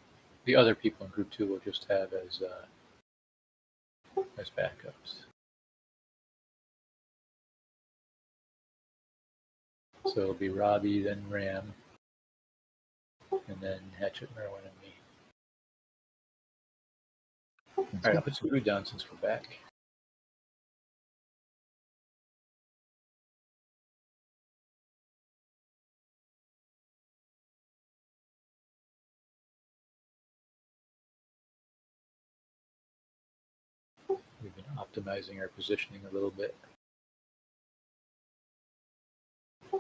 the other people in group 2 will just have as backups. So it'll be Robbie, then Ram, and then Hatchet, Merwin, and me. All right, I'll put some food down since we're back. We've been optimizing our positioning a little bit.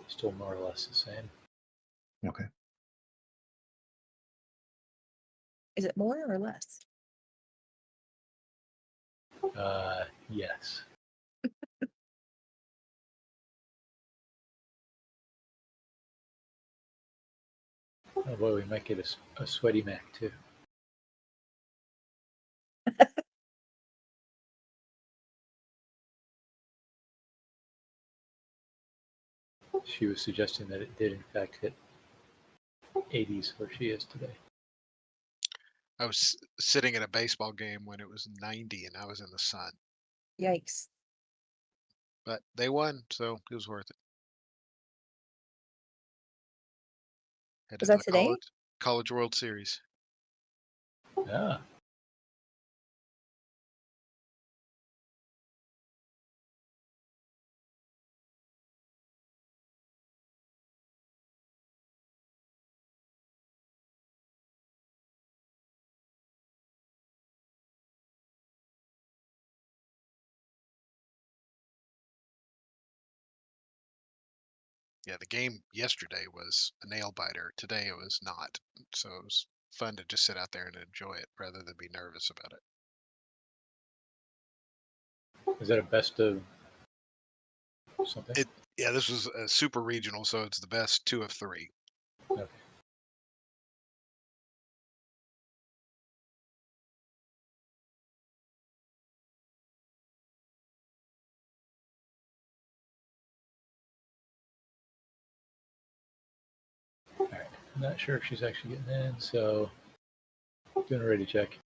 Still more or less the same. Okay. Is it more or less? Yes. Oh boy, we might get a sweaty Mac too. She was suggesting that it did in fact hit 80s where she is today. I was sitting at a baseball game when it was 90 and I was in the sun. Yikes. But they won, so it was worth it. Headed Was to that the today? College World Series. Ah, Yeah, the game yesterday was a nail biter. Today it was not. So it was fun to just sit out there and enjoy it rather than be nervous about it. is that a best of something? Yeah, this was a super regional, so it's the best 2 of 3. Okay. All right. I'm not sure if she's actually getting in, so doing a ready check.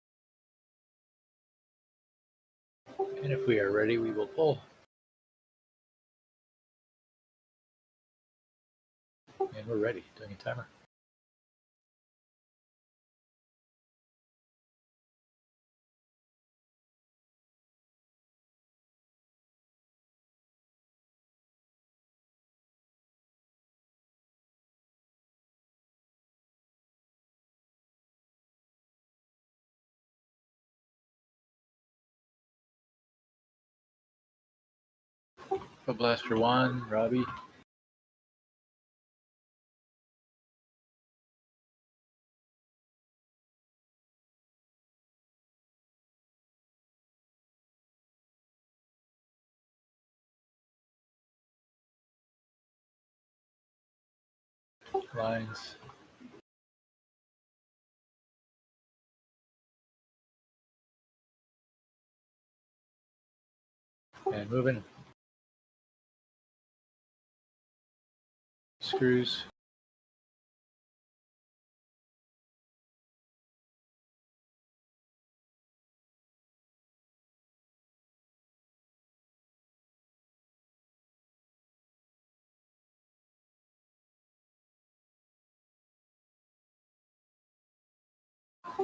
And if we are ready, we will pull. And we're ready. Doing a timer. Foot Blaster 1, Robbie. Lines. And moving. Screws.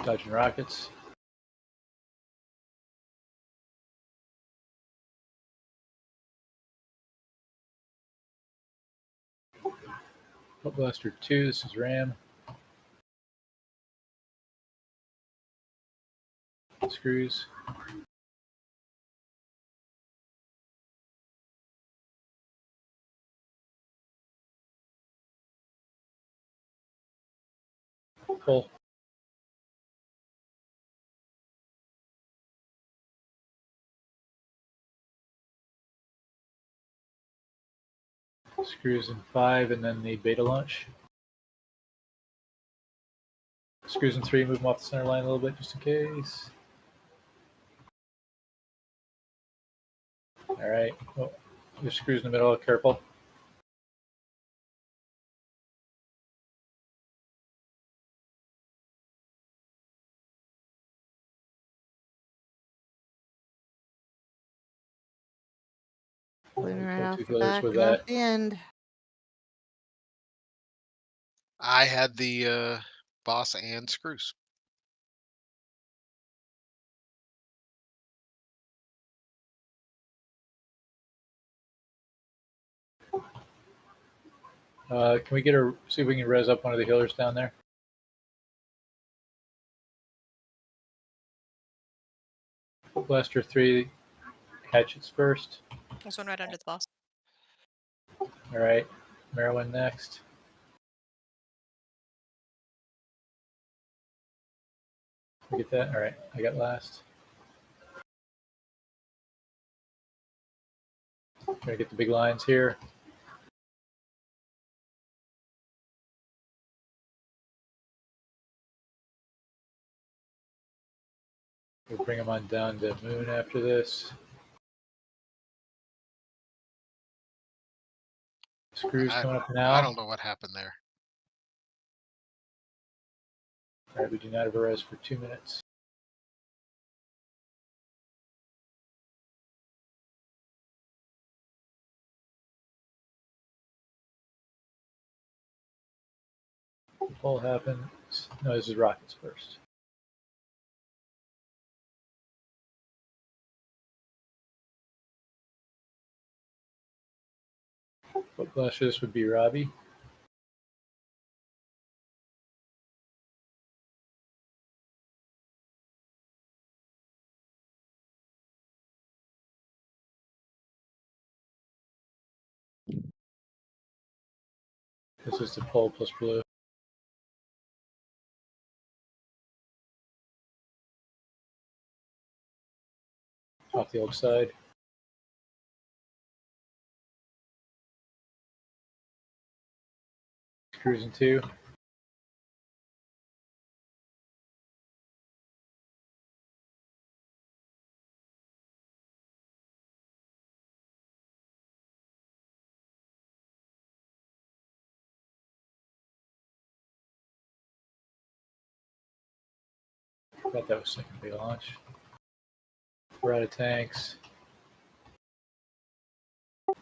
Dodging rockets. Foot Blaster 2, this is RAM. Screws. Pull. Screws in 5, and then the beta launch. Screws in 3, move them off the center line a little bit just in case. All right. Oh, there's screws in the middle. Careful. Bleeding right Go off two the healers back with and off that. the end. I had the boss and screws. Can we get a see if we can res up one of the healers down there? Blaster 3 hatchets first. There's one right under the boss. All right. Merwin next. We get that? All right. I got last. Gonna get the big lines here. We'll bring them on down to Moon after this. Screws coming up now. I don't know what happened there. All right, we do not have a res for 2 minutes. Pull happens. No, this is rockets first. Foot Blaster, this would be Robbie. This is the pull plus blue. Off the old side. Screws in 2. Thought that was second big launch. We're out of tanks.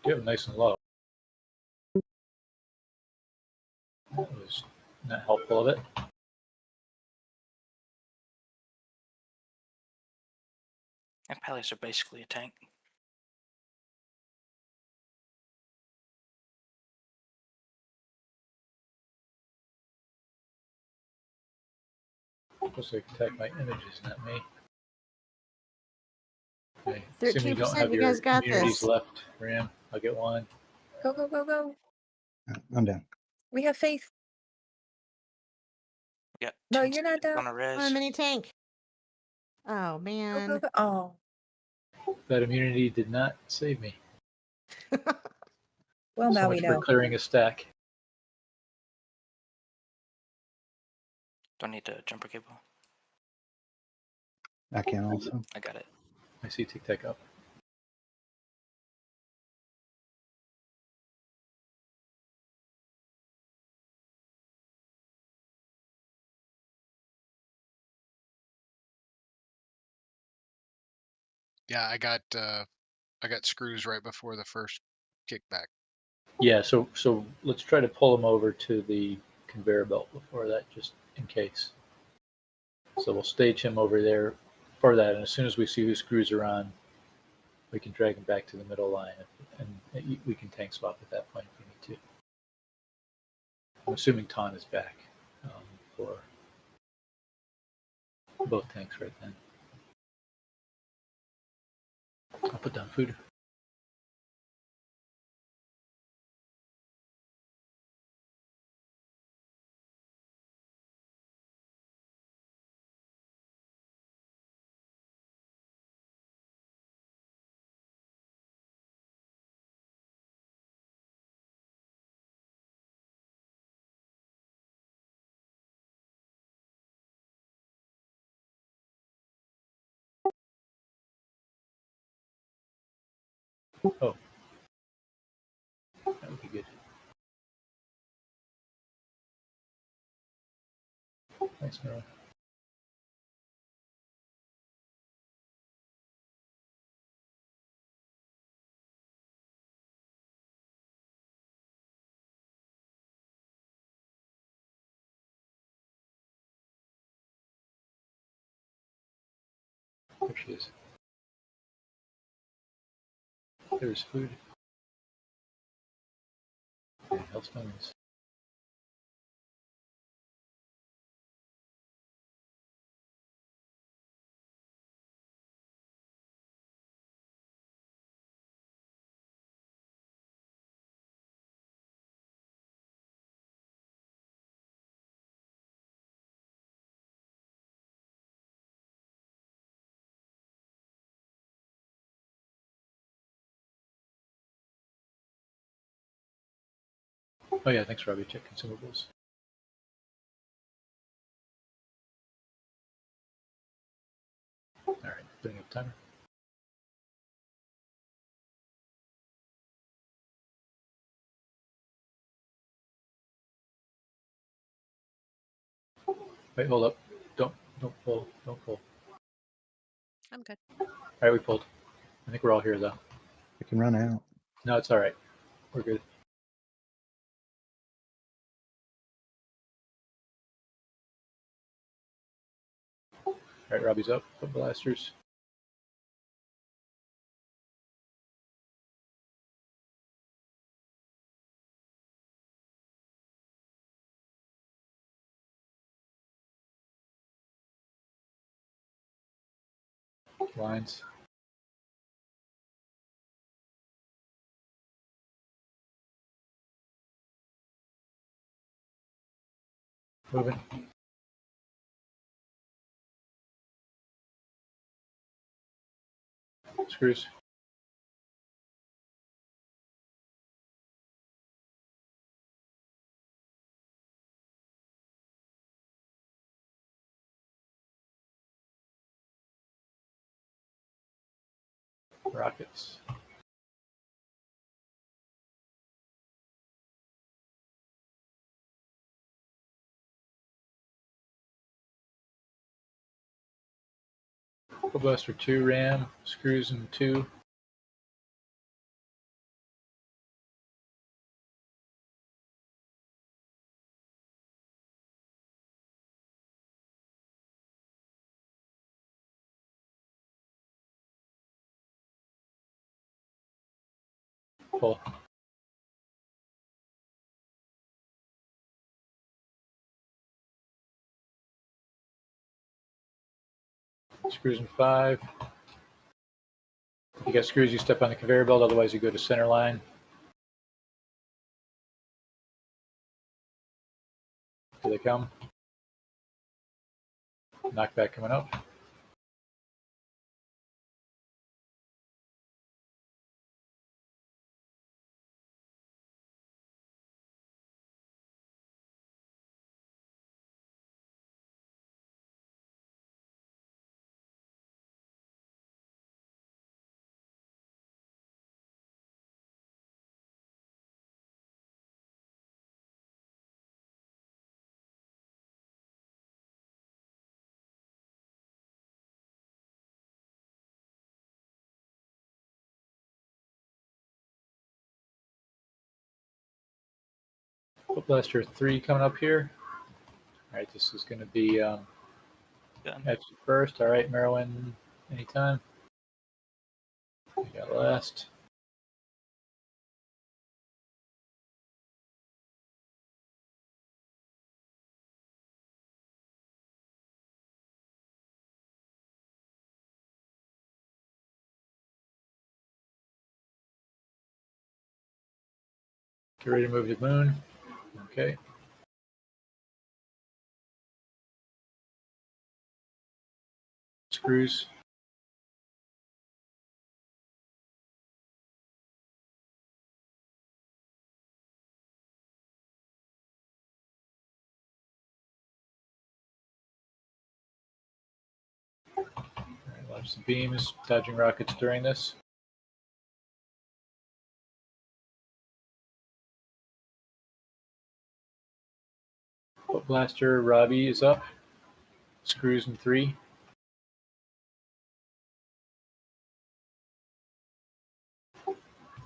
Do have them nice and low. That was not helpful of it. And pallets are basically a tank. Supposed to attack my images, not me. Okay. Assuming you don't 13%, have you your guys got immunities this. left, Ram. I'll get one. Go, go, go, go. I'm down. We have faith. We got No, 10 you're not seconds down. on a On a res. mini tank. Oh Go, man. go, go. Oh, That immunity did not save me. well, So now much we for know. clearing a stack. Do I need a jumper cable? I can also. I got it. I see Tic Tac up. Yeah, I got screws right before the first kickback. Yeah, so let's try to pull him over to the conveyor belt before that, just in case. So we'll stage him over there for that, and as soon as we see whose screws are on, we can drag him back to the middle line, and we can tank swap at that point if we need to. I'm assuming Ton is back for both tanks right then. I'll put down food. Oh, that would be good. Thanks, Miro. There she is. There's food. And Hellstones. Oh yeah, thanks, Robbie. Check consumables. All right, putting up timer. Wait, hold up. Don't pull. Don't pull. I'm good. All right, we pulled. I think we're all here though. We can run out. No, it's all right. We're good. All right, Robbie's up. Put blasters. Lines. Moving. Screws. Rockets. Full blaster 2 ram. Screws in 2. Pull. Screws in 5. If you got screws, you step on the conveyor belt. Otherwise, you go to center line. Here they come. Knockback coming up. Foot Blaster 3 coming up here. All right, this is going to be Done. at you first. All right, Merwin, anytime. You got last. Get ready to move to Moon. Okay. Screws. All right, launch the beams, dodging rockets during this. Foot Blaster, Robbie is up. Screws in 3.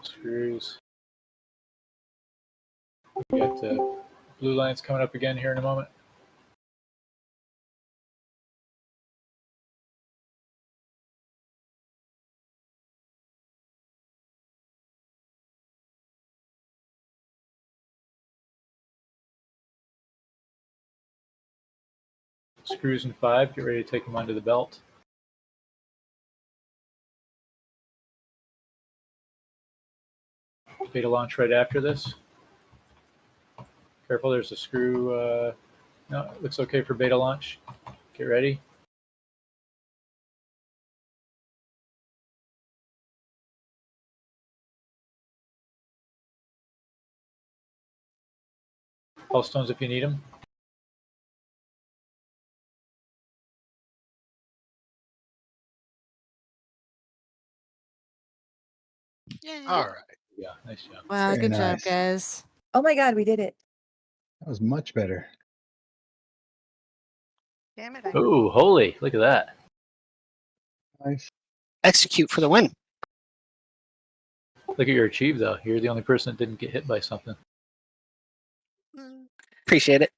Screws. We got the blue lines coming up again here in a moment. Screws in 5. Get ready to take them onto the belt. Beta launch right after this. Careful, there's a screw. No, it looks okay for beta launch. Get ready. Pulse stones if you need them. Yeah. All right. Yeah, nice job. Wow, Very good job, nice. guys. Oh my god, we did it. That was much better. Damn it. I Oh, holy, look at that. Nice. Execute for the win. Look at your achieve, though. You're the only person that didn't get hit by something. Mm, Appreciate it.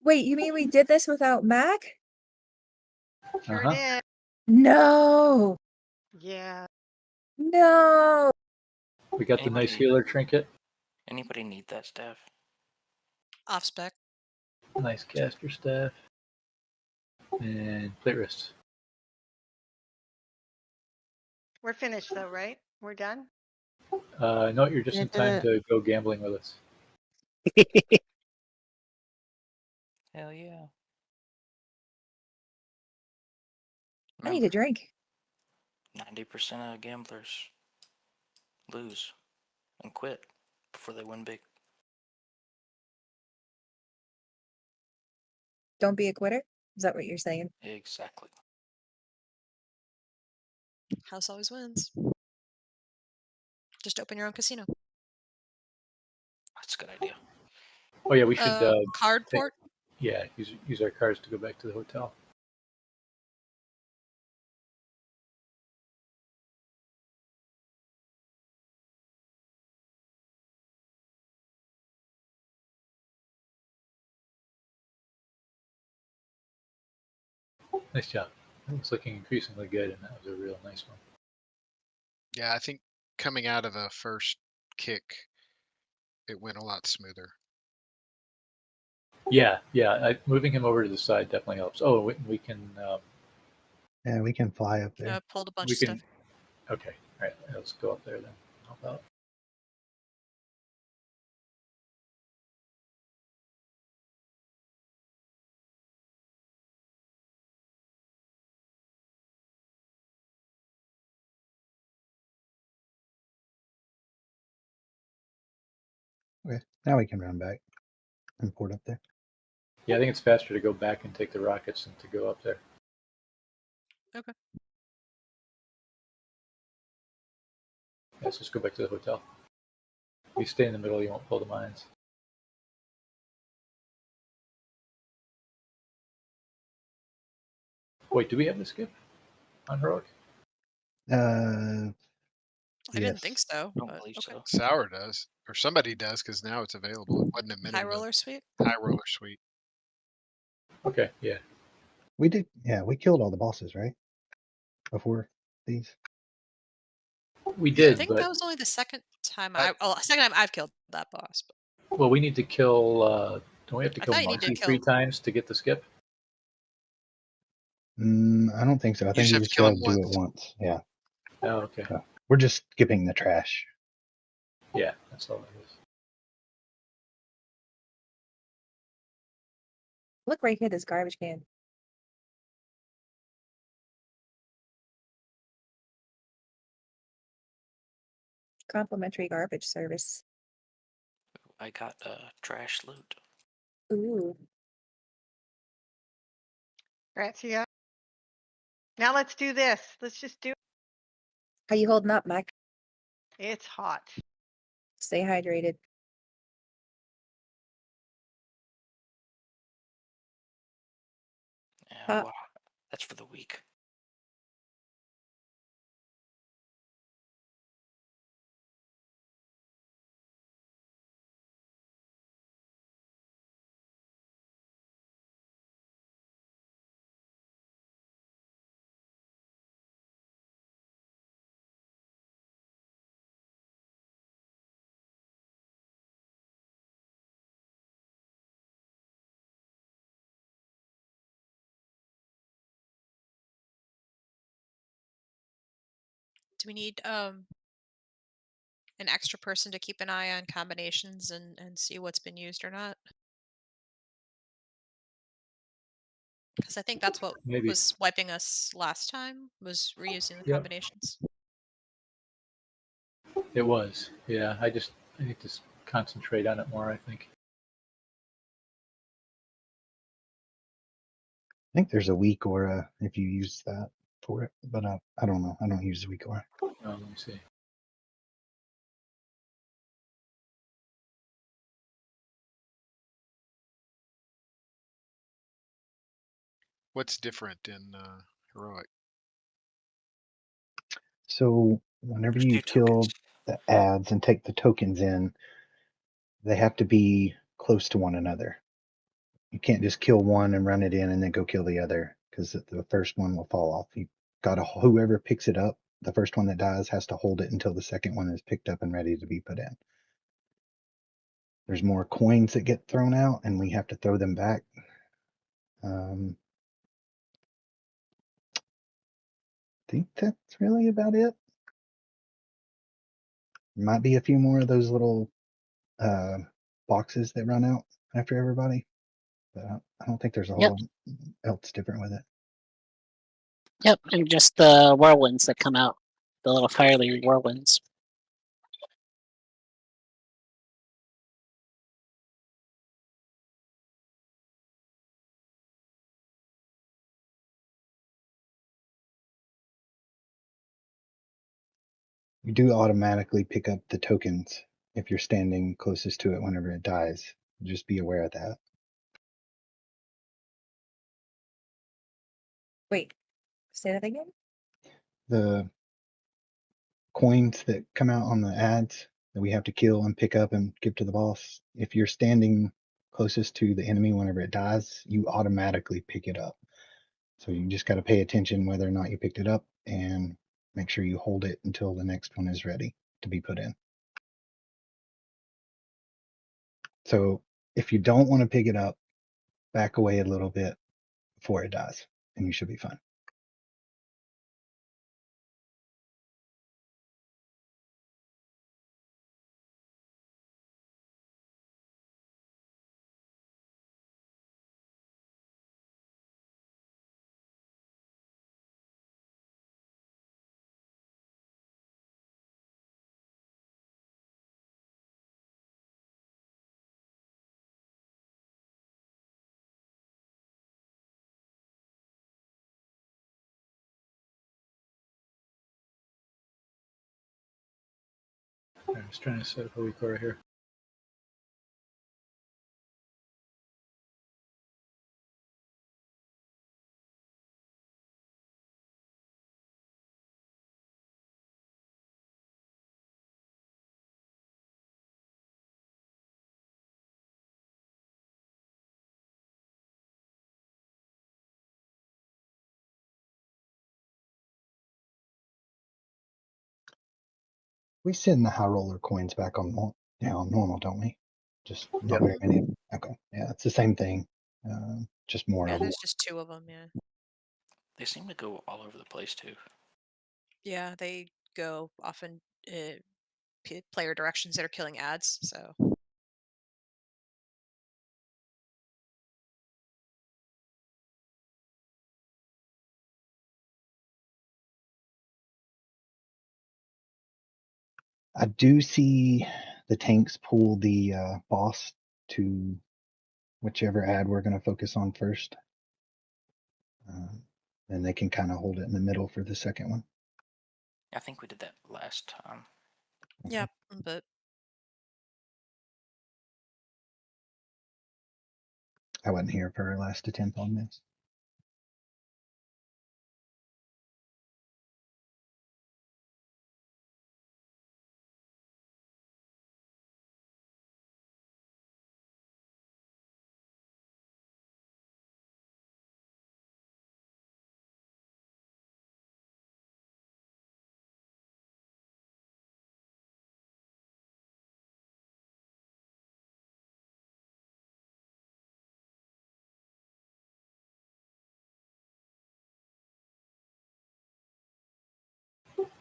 Wait, you mean we did this without Mac? sure Uh-huh. did. No. Yeah. No. We got the Anybody nice need healer trinket. Anybody need that staff? off spec. Nice caster staff. And plate wrist. We're finished though, right? We're done? No, you're just Yeah, in time did to go gambling with us. Hell yeah. I need a drink. 90% of gamblers lose and quit before they win big. Don't be a quitter. Is that what you're saying? Exactly. House always wins. Just open your own casino. That's a good idea. Oh, yeah, we should Card take- port. yeah, use our cards to go back to the hotel. Nice job. It's looking increasingly good, and that was a real nice one. Yeah, I think coming out of a first kick, it went a lot smoother. Yeah, moving him over to the side definitely helps. Oh, we can. Yeah, we can fly up there. Pulled a bunch We of can. stuff. Okay, all right. Let's go up there then. Help out. Okay, now we can run back and port up there. Yeah, I think it's faster to go back and take the rockets than to go up there. Okay. Let's just go back to the hotel. If you stay in the middle, you won't pull the mines. Wait, do we have the skip on heroic? I didn't think Yes. so. Don't But believe okay. so. Sour does, Or somebody does, because now it's available. It wasn't a minute High ago. roller suite. High Roller Suite. Okay, yeah. We did. Yeah, we killed all the bosses, right? Before these. We I did, think but that was only the second time I- second time I've killed that boss. But well, we need to kill. Don't we have to I kill thought you need to Marcy 3 kill- times to get the skip? I don't think so. I You think just you have to just kill gotta him do it once. once. Yeah. Oh, okay. So we're just skipping the trash. Yeah, that's all it is. Look right here, this garbage can. Complimentary garbage service. I got trash loot. Ooh. Grazia. Now let's do this. Let's just do it. How you holding up, Mike? It's hot. Stay hydrated. Yeah, wow. That's for the week. do we need an extra person to keep an eye on combinations and see what's been used or not? Because I think that's what Maybe. was wiping us last time, was reusing the Yep. combinations. It was. Yeah, I need to concentrate on it more, I think. I think there's a weak aura if you use that for it, but I don't know. I don't use the weak aura. Let me see. What's different in Heroic? So whenever There's you 2 kill tokens. the ads and take the tokens in, they have to be close to one another. You can't just kill one and run it in and then go kill the other because the first one will fall off. You gotta whoever picks it up, the first one that dies has to hold it until the second one is picked up and ready to be put in. There's more coins that get thrown out and we have to throw them back. I think that's really about it. Might be a few more of those little boxes that run out after everybody, but I don't think there's a whole Yep. lot else different with it. Yep, and just the whirlwinds that come out, the little fiery whirlwinds. You do automatically pick up the tokens if you're standing closest to it whenever it dies. Just be aware of that. Wait, say that again? The coins that come out on the ads that we have to kill and pick up and give to the boss, if you're standing closest to the enemy whenever it dies, you automatically pick it up. So you just got to pay attention whether or not you picked it up and make sure you hold it until the next one is ready to be put in. So if you don't want to pick it up, back away a little bit before it dies and you should be fine. I was trying to set up a recorder here. We send the high roller coins back on normal, don't we? Just not Yep. very many. Okay, yeah, it's the same thing. Just more Yeah, of them. there's just 2 of them. Yeah. They seem to go all over the place too. Yeah, they go often player directions that are killing ads. So I do see the tanks pull the boss to whichever ad we're going to focus on first. And they can kind of hold it in the middle for the second one. I think we did that last time. Okay. yeah, but I wasn't here for our last attempt on this.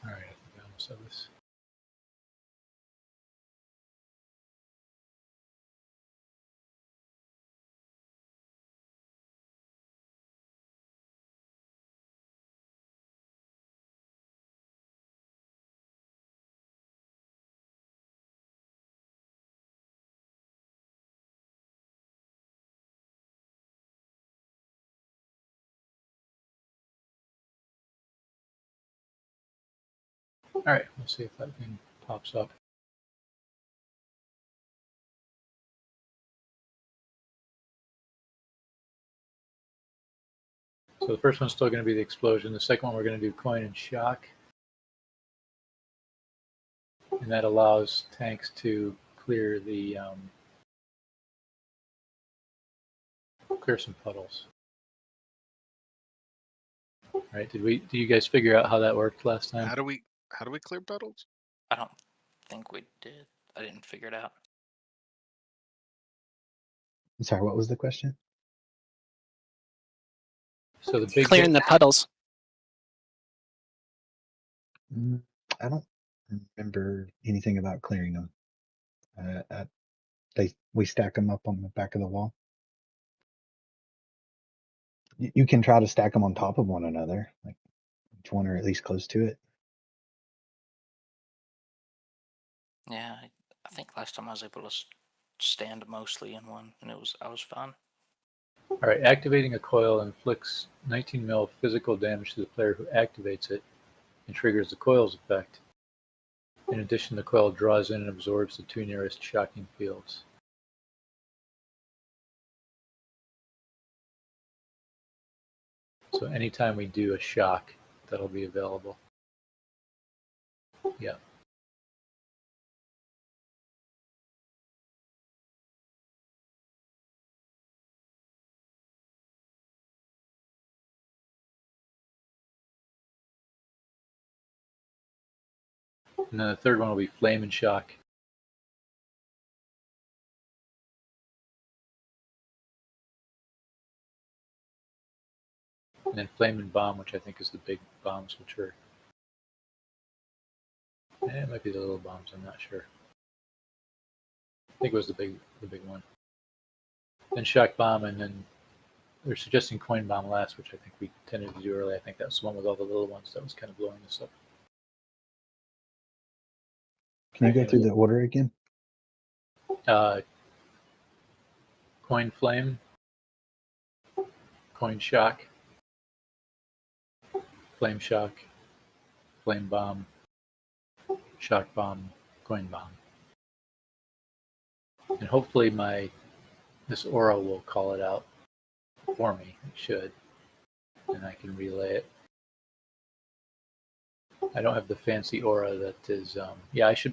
All right, I think I almost have this. All right, we'll see if that thing pops up. So the first one's still going to be the explosion. The second one we're going to do coin and shock. And that allows tanks to clear the clear some puddles. All right, do you guys figure out how that worked last time? How do we clear puddles? I don't think we did. I didn't figure it out. I'm sorry, what was the question? So the big Clearing the puddles. I don't remember anything about clearing them. We stack them up on the back of the wall. You can try to stack them on top of one another, like each one or at least close to it. Yeah, I think last time I was able to stand mostly in one, and I was fine. All right, activating a coil inflicts 19 mil physical damage to the player who activates it and triggers the coil's effect. In addition, the coil draws in and absorbs the 2 nearest shocking fields. So anytime we do a shock, that'll be available. Yeah. And then the third one will be flame and shock. And then flame and bomb, which I think is the big bombs, which are, it might be the little bombs, I'm not sure. I think it was the big one. Then shock bomb, and then they're suggesting coin bomb last, which I think we tended to do early. I think that's the one with all the little ones that was kind of blowing us up. Can you go through the order again? Coin flame, coin shock, flame shock, flame bomb, shock bomb, coin bomb. And hopefully this aura will call it out for me. It should. And I can relay it. I don't have the fancy aura that is,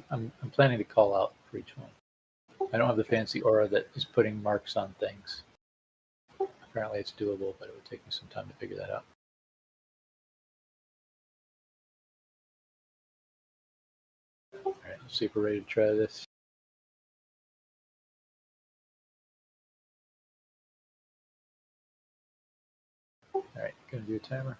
I'm planning to call out for each one. I don't have the fancy aura that is putting marks on things. Apparently it's doable, but it would take me some time to figure that out. All see if we're ready to try this. All right, gonna do a timer.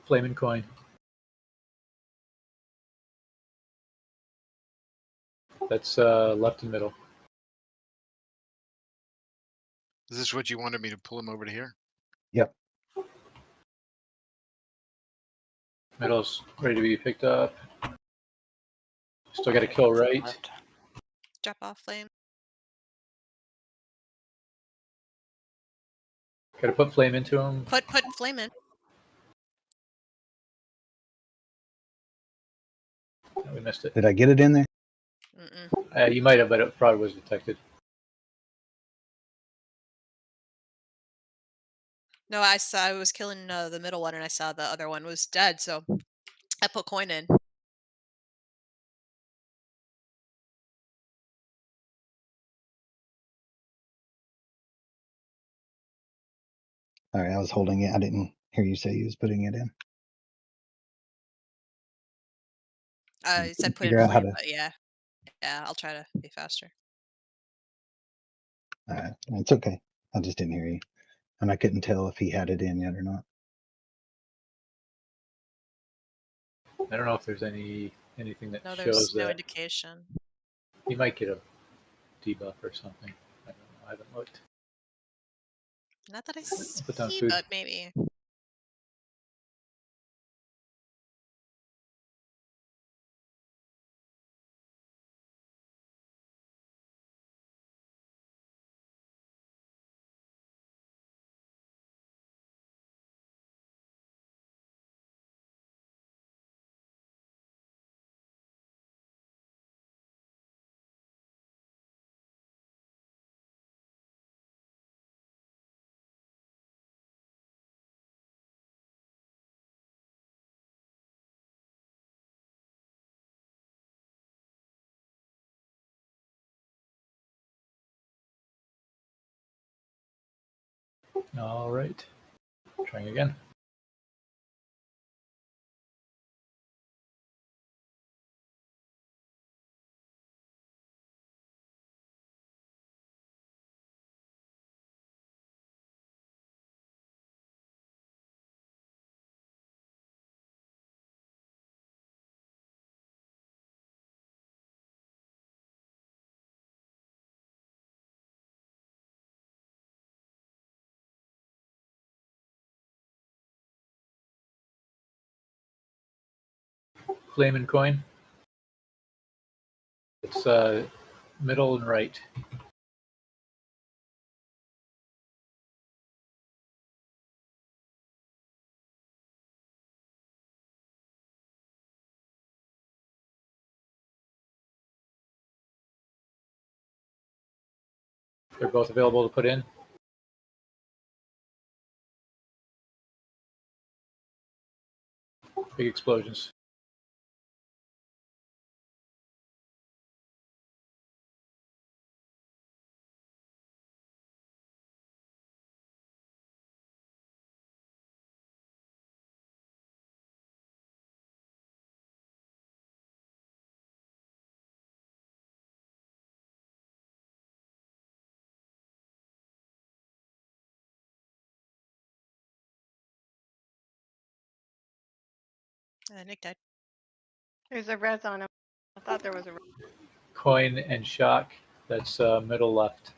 Flaming coin. That's left and middle. Is this what you wanted me to pull him over to here? Yep. Middle's ready to be picked up. Still got to kill right. Left. Drop off flame. Got to put flame into him. Put flame in. Oh, we missed it. Did I get it in there? Mm-mm. You might have, but it probably was detected. No, I was killing the middle one, and I saw the other one was dead, so I put coin in. All right, I was holding it. I didn't hear you say you was putting it in. It said put in Figure out how flame, to. but yeah, I'll try to be faster. It's okay. I just didn't hear you, and I couldn't tell if he had it in yet or not. I don't know if there's anything that No, shows there's no that. indication. He might get a debuff or something. I don't know. I haven't looked. Not that I Put down see, food. but maybe. All right. Trying again. Flame and coin. It's middle and right. They're both available to put in. Big explosions. Nick died. There's a res on him. I thought there was a res. Coin and shock. That's middle left.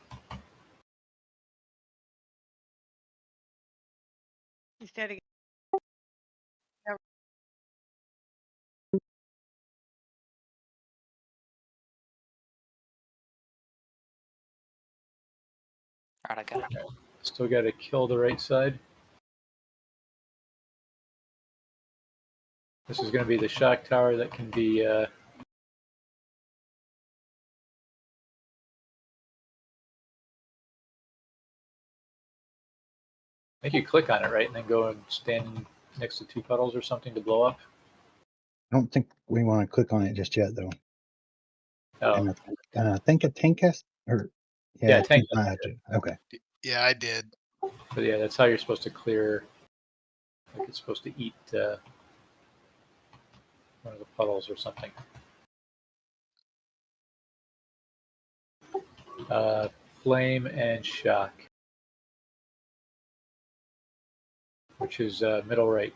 He's dead again. All right, I got it. Still got to kill the right side. This is going to be the shock tower that can be I think you click on it, right, and then go and stand next to two puddles or something to blow up. I don't think we want to click on it just yet, though. Oh, And I think a tank has, or Yeah, tank might have to. Okay. Yeah, I did. but yeah, that's how you're supposed to clear. Like it's supposed to eat one of the puddles or something. Flame and shock, which is middle right.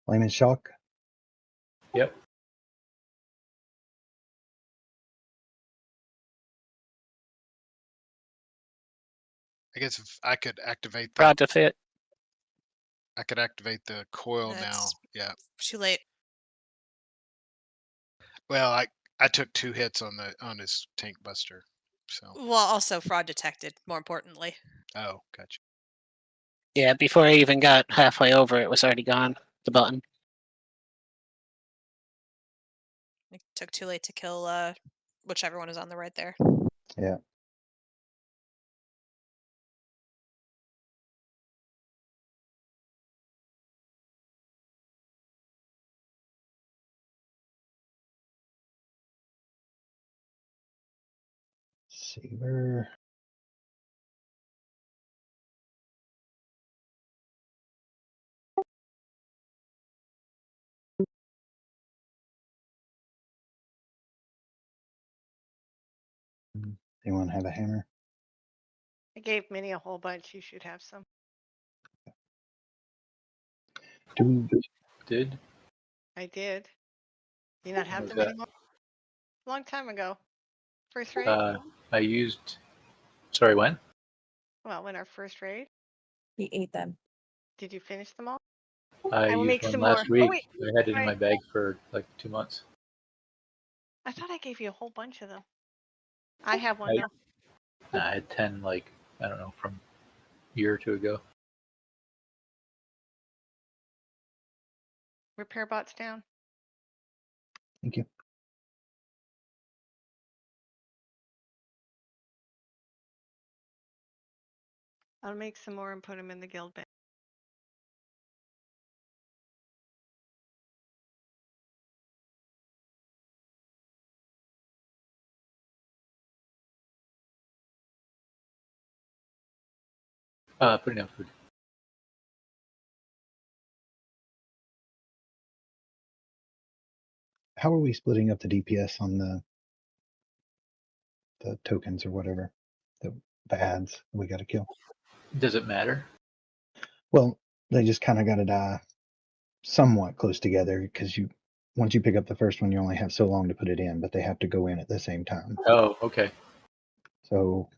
Flame and shock. Yep. I guess if I could activate Prod the to fit. I could activate the coil now. That's Yeah. too late. Well, I took 2 hits on his tank buster. So Well, also fraud detected, more importantly. oh, gotcha. Yeah, before I even got halfway over, it was already gone. The button. It took too late to kill whichever one is on the right there. Yeah. Saber. Anyone have a hammer? I gave Minnie a whole bunch. You should have some. Do Did I did. Do you not have was them that? anymore? A long time ago. First raid? I used. Sorry, when? Well, when our first raid. He ate them. Did you finish them all? I I will used make one some last more. Oh, week. wait. I had it in Right. my bag for like 2 months. I thought I gave you a whole bunch of them. I have one I- though. I had 10, like I don't know, from a year or two ago. Repair bots down. thank you. I'll make some more and put them in the guild bag. Putting down food. How are we splitting up the DPS on the tokens or whatever? The ads we got to kill. Does it matter? Well, they just kind of got to die somewhat close together because once you pick up the first one, you only have so long to put it in, but they have to go in at the same time. Oh, okay. So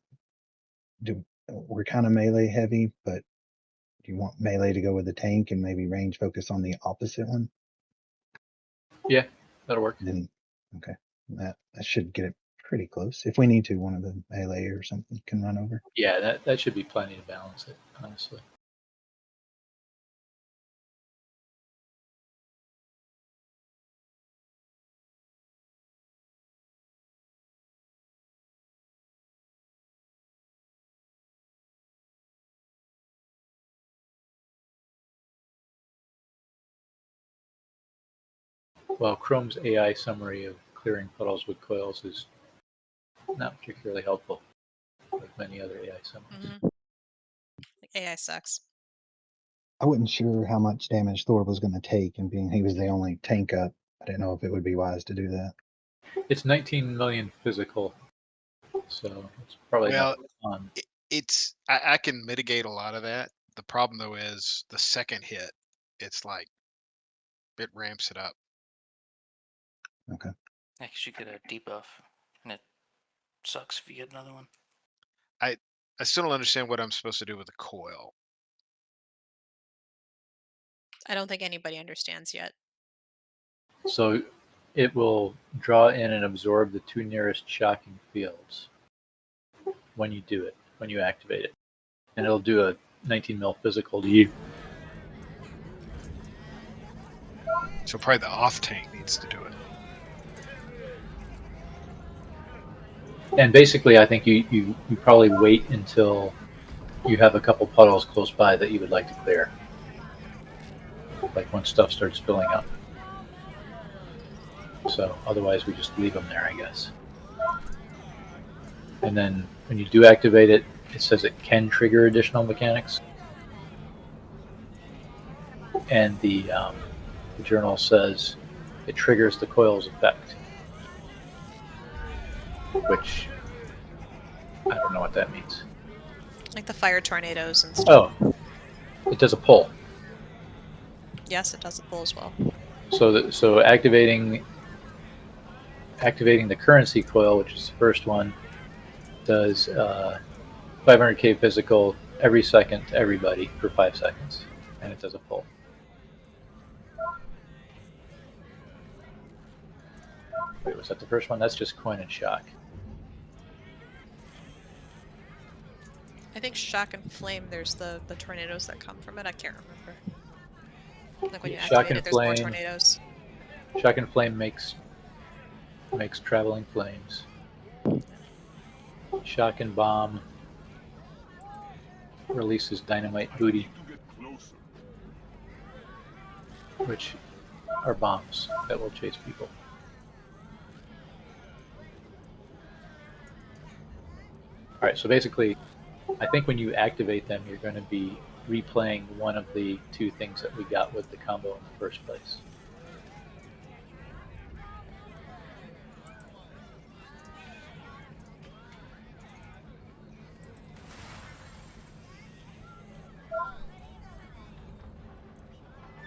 we're kind of melee heavy, but do you want melee to go with the tank and maybe range focus on the opposite one? Yeah, that'll work. Then okay, that should get it pretty close. If we need to, one of the melee or something can run over. Yeah, that should be plenty to balance it, honestly. Well, Chrome's AI summary of clearing puddles with coils is not particularly helpful, like many other AI summaries. AI sucks. I wasn't sure how much damage Thor was going to take, and being he was the only tank up, I didn't know if it would be wise to do that. It's 19 million physical, so it's probably Well, not fun. it's I can mitigate a lot of that. The problem though is the second hit. It's like it ramps it up. Okay. Yeah, 'cause you get a debuff, and it sucks if you get another one. I still don't understand what I'm supposed to do with the coil. I don't think anybody understands yet. So it will draw in and absorb the 2 nearest shocking fields when you do it, when you activate it. And it'll do a 19 mil physical to you. So probably the off tank needs to do it. And basically, I think you probably wait until you have a couple puddles close by that you would like to clear. Like when stuff starts filling up. So otherwise we just leave them there, I guess. And then when you do activate it, it says it can trigger additional mechanics. And the journal says it triggers the coil's effect. Which, I don't know what that means. Like the fire tornadoes and stuff. Oh, it does a pull. Yes, it does a pull as well. So activating the currency coil, which is the first one, does 500k physical every second to everybody for 5 seconds, and it does a pull. Wait, was that the first one? That's just coin and shock. I think shock and flame, there's the tornadoes that come from it. I can't remember. Like when you Shock activate and it, there's more flame. tornadoes. Shock and flame makes traveling flames. Shock and bomb releases dynamite booty, which are bombs that will chase people. Alright, so basically, I think when you activate them, you're going to be replaying one of the 2 things that we got with the combo in the first place.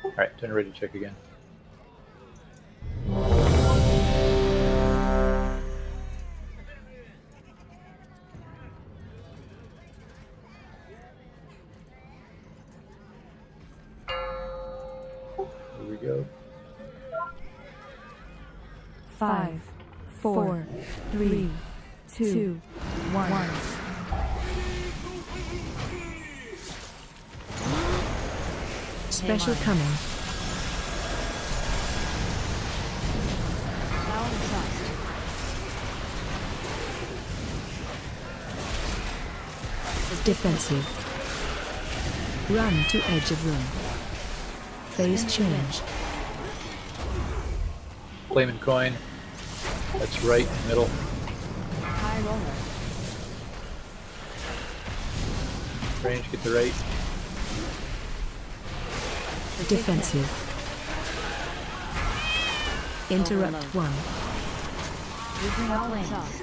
Alright, turn ready to check again. Here we go. 5, 4, 3, 2, 1. Special coming. Defensive. Run to edge of room. Phase change. Flame and coin. That's right, middle. High roller. Range, get the right. Defensive. Interrupt 1. Withering flames.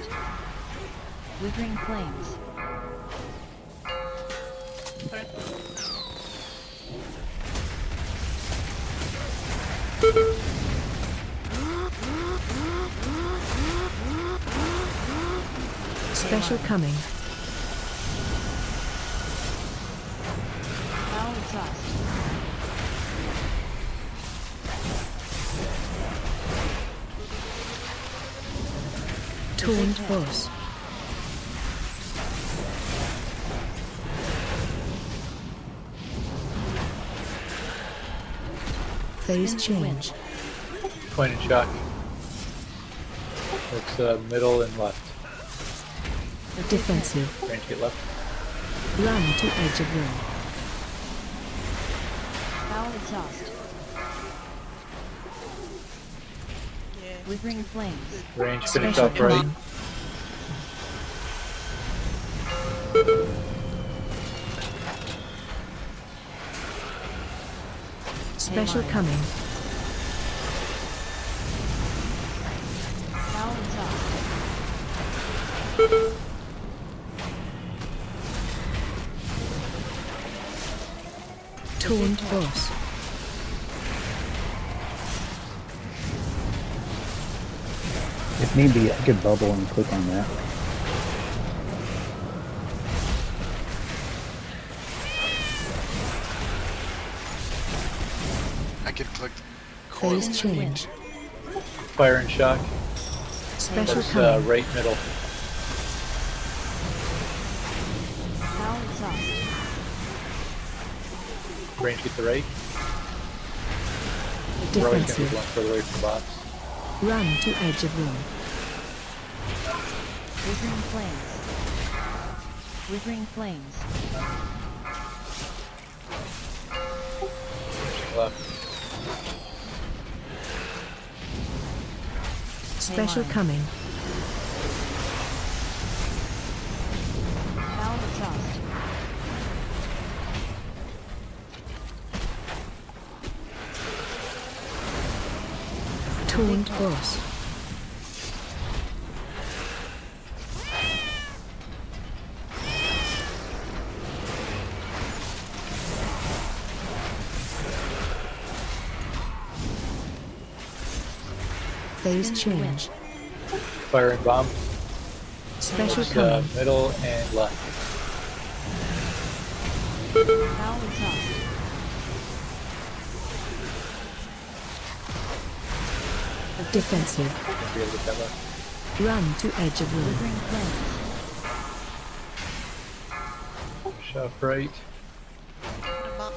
Withering flames. Special coming. Power thrust. Taunt boss. Phase change. Coin and shock. That's middle and left. Defensive. Range, get left. Run to edge of room. Power exhaust. Yeah. Withering flames. Range, finish Special off right. coming. Special coming. Power exhaust. Taunt boss. If need be, I could bubble and click on that. I could click coil. Phase change. Fire and shock. Special That's coming. right middle. Power exhaust. Range get the right. We're always going to be Defensive. one further away from the box. Run to edge of room. Withering flames. Withering flames. Pushing left. Special coming. Power exhaust. Taunt boss. Phase change. Fire and bomb. Special It's, coming. middle and left. Power exhaust. Defensive. Gonna be able to get that left. Run to edge of room. Withering flames. Shove right. Bomb.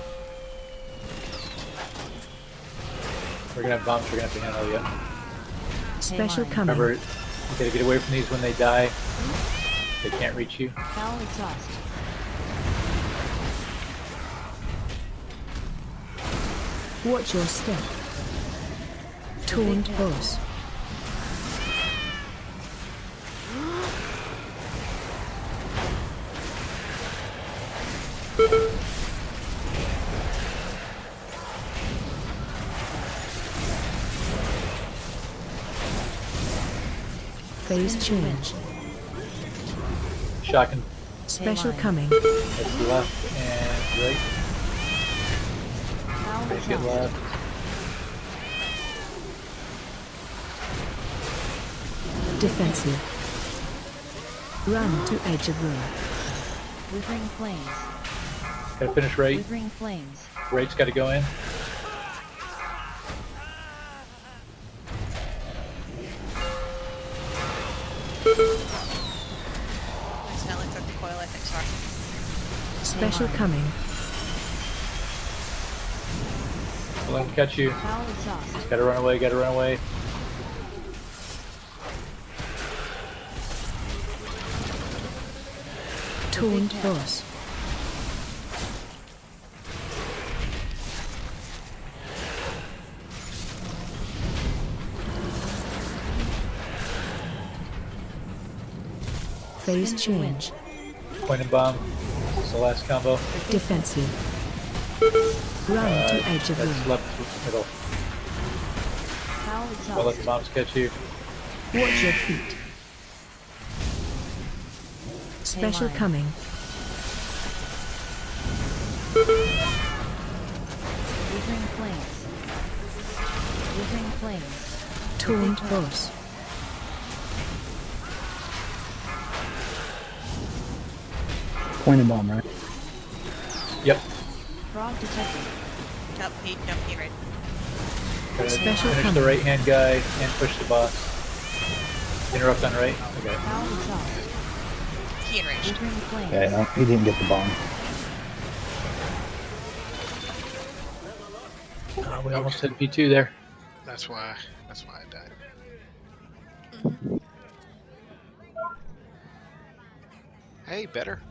We're gonna have bombs we're gonna have to handle yet. Special Mainline. coming. Remember, you gotta get away from these when they die. They can't reach you. Power exhaust. Watch your step. Taunt boss. Phase change. Shocking. Special Mainline. coming. That's left and right. Power Range get exhaust. left. Defensive. Run to edge of room. Withering flames. Gotta finish right. Withering flames. Right's gotta go in. It's not like the coil, I think, sorry. Special coming. Let him catch you. Power exhaust. Gotta run away, gotta run away. Taunt boss. Phase Spin to win. change. Point and bomb. It's the last combo. Defensive. Run to edge of That's room. left middle. Power Don't let exhaust. the bombs catch you. Watch your feet. Special Mainline. coming. Withering flames. Withering flames. Taunt boss. Point and bomb, right? Yep. Frog detected. Nope, he right. Gotta Special finish the coming. right hand guy and push the boss. Interrupt on right. Okay. Power exhaust. He enraged. Withering flames. Yeah, no, he didn't get the bomb. We almost hit P2 there. That's why I died. Mhm. Hey, better.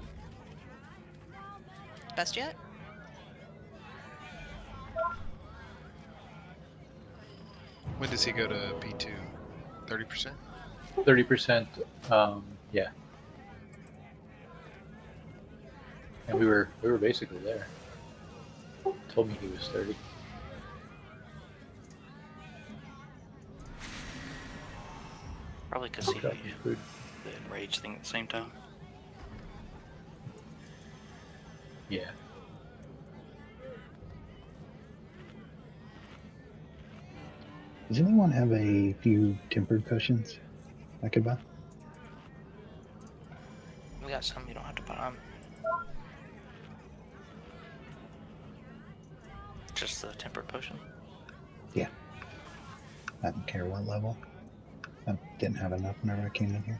Best yet? When does he go to P2? 30%? 30%. Yeah. And we were basically there. Told me he was 30. Probably because he Dropped his food. the enrage thing at the same time. Yeah. Does anyone have a few tempered potions I could buy? We got some, you don't have to buy them. Just the tempered potion. Yeah. I don't care what level. I didn't have enough whenever I came in here.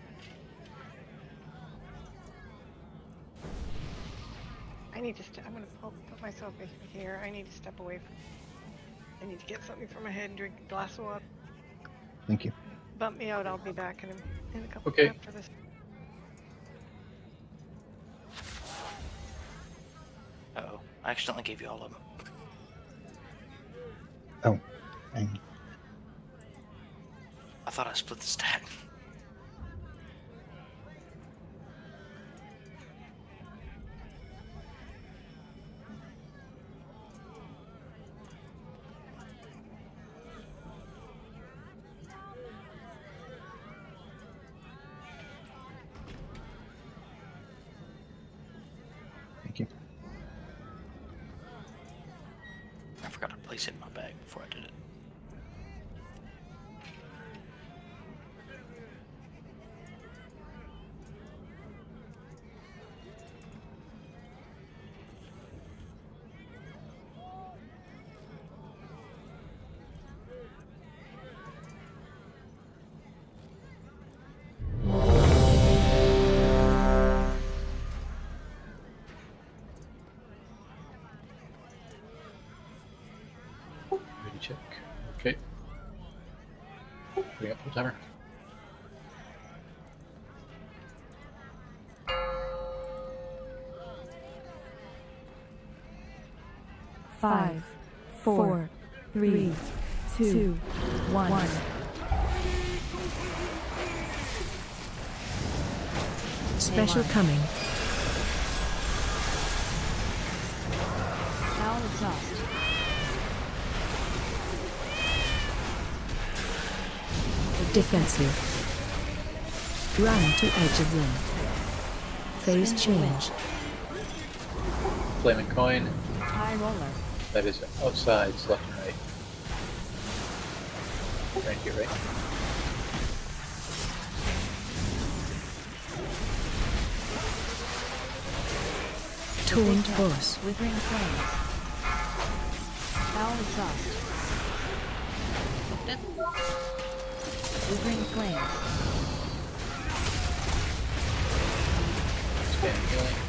I need to. I'm gonna put myself in here. I need to step away from. I need to get something for my head and drink a glass of water. Thank you. Bump me out. I'll be back in a couple Okay. after this. Uh-oh. I accidentally gave you all of them. Oh, dang. I thought I split the stat. Thank you. I forgot to place it in my bag before I did it. Ready, check. Okay. Bring up full timer. Five, 4, 3, 2, 1. Special coming. Foul exhaust. Defensive. Run to edge of room. Phase change. Flaming coin. High roller. That is outsides, left and right. Right here, right? Taunt boss. Withering flames. Foul exhaust. Open it. Withering flames. Standing healing.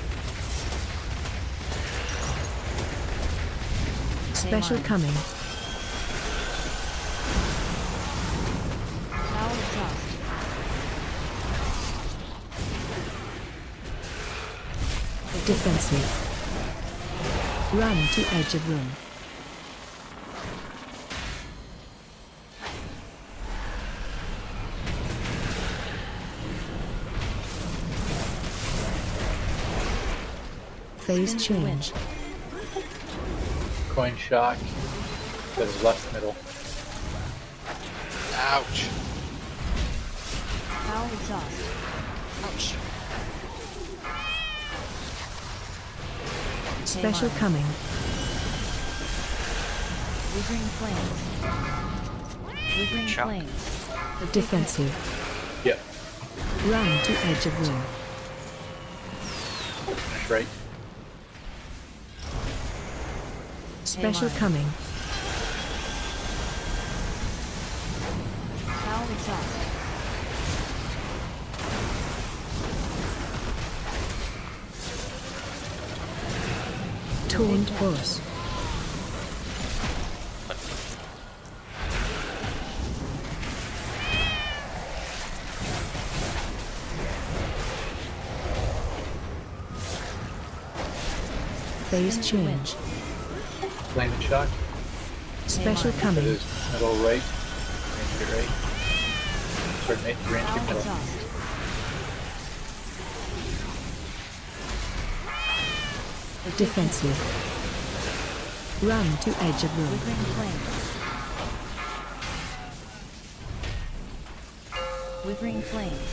Special coming. Foul exhaust. Defensive. Run to edge of room. Phase change. Coin shock. That is left middle. Ouch. Foul exhaust. Ouch. Special coming. Withering flames. Withering Shock. flames. Defensive. Yep. Run to edge of room. Finish right. Special coming. Foul exhaust. Taunt boss. Phase change. Flaming shock. Special That coming. is middle right. Range your right. Sorry, range your Foul middle. exhaust. Defensive. Run to edge of room. Withering flames. Withering flames.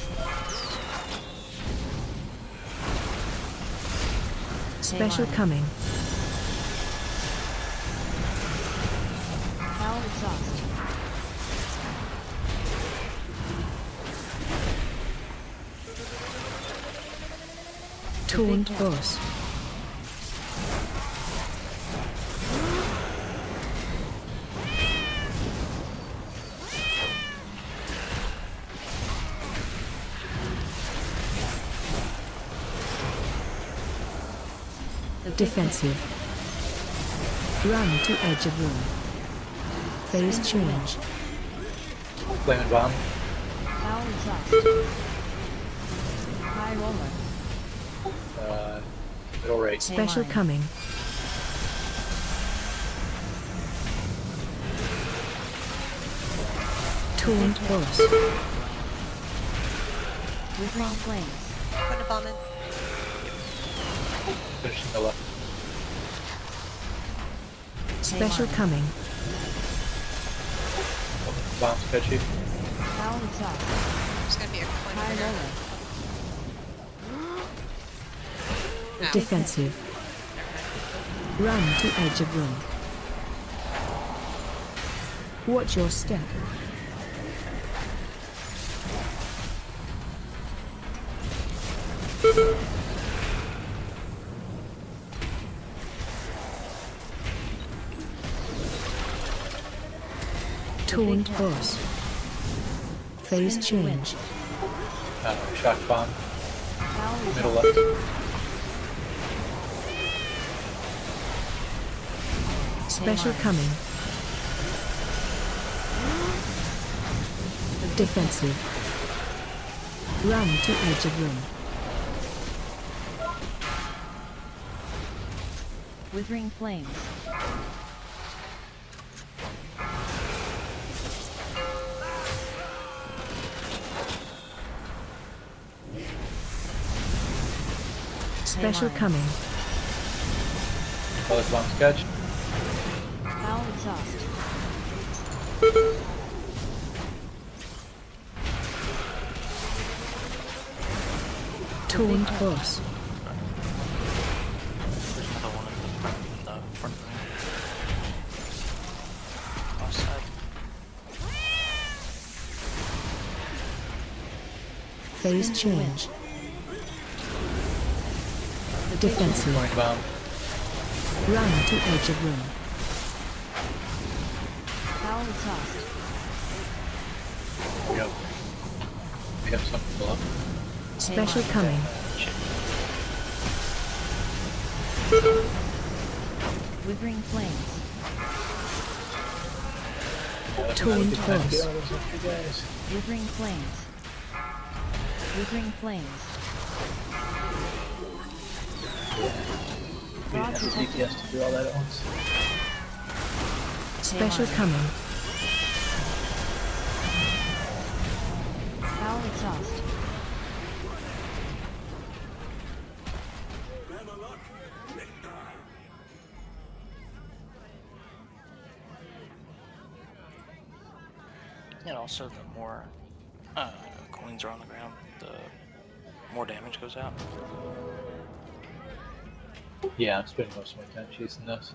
Special coming. Foul exhaust. Taunt boss. Defensive. Run to edge of room. Phase change. Flaming bomb. Foul exhaust. High roller. Middle right. Special coming. Taunt boss. Withering flames. Put a bomb in. Finishing the left. Special coming. Bomb sketchy. Foul exhaust. There's gonna be a coin High trigger. roller. Ow. Defensive. Run to edge of room. Watch your step. Taunt boss. Phase change. Shock bomb. Foul Middle exhaust. left. Special coming. Defensive. Run to edge of room. Withering flames. Special coming. Color bomb sketch. Foul exhaust. Taunt boss. There's another one in the front room. Offside. Phase change. Defensive. Point bomb. Run to edge of room. Foul exhaust. We have something below. Special coming. Withering flames. Taunt boss. Withering flames. Withering flames. We didn't have the DPS to do all that at once. Special coming. Foul exhaust. And also, the more coins are on the ground, the more damage goes out. Yeah, I'm spending most of my time chasing those.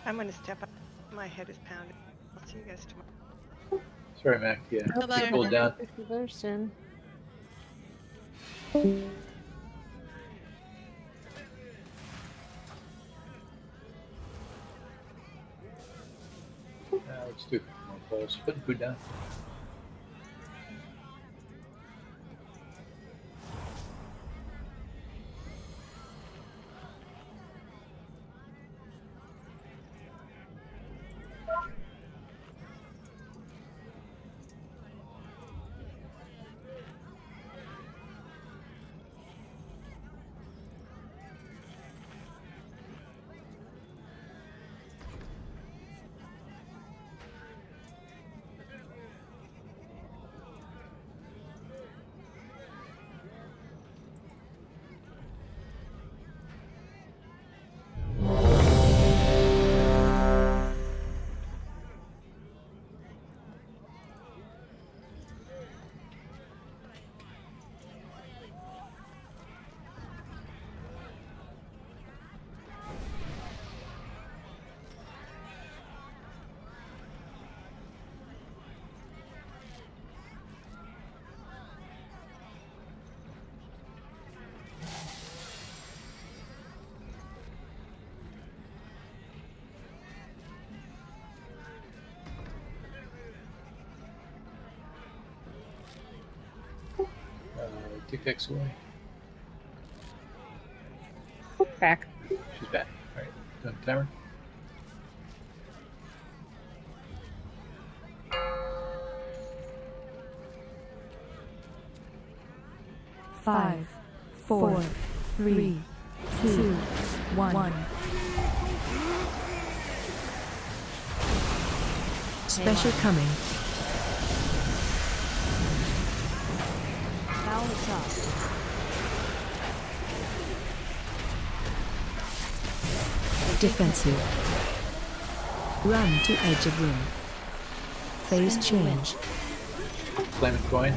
I'm gonna step up. My head is pounding. I'll see you guys tomorrow. Sorry, Mac. Yeah, Feel better. cooled down. Very soon. Let's do more polls. Putting food down. Take X away. Back. She's back. All right. Done the timer. Five, 4, 3, 2, 1. Special coming. Foul exhaust. Defensive. Run to edge of room. Phase change. Flaming coin.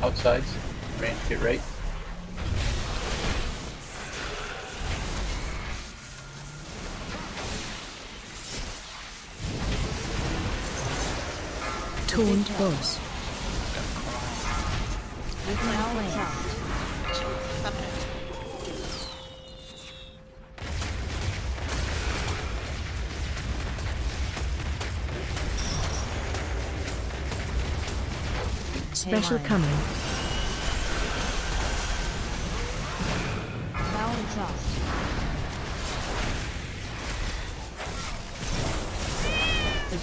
Outsides. Range, get right. Taunt boss. Foul exhaust. Special coming. Foul exhaust.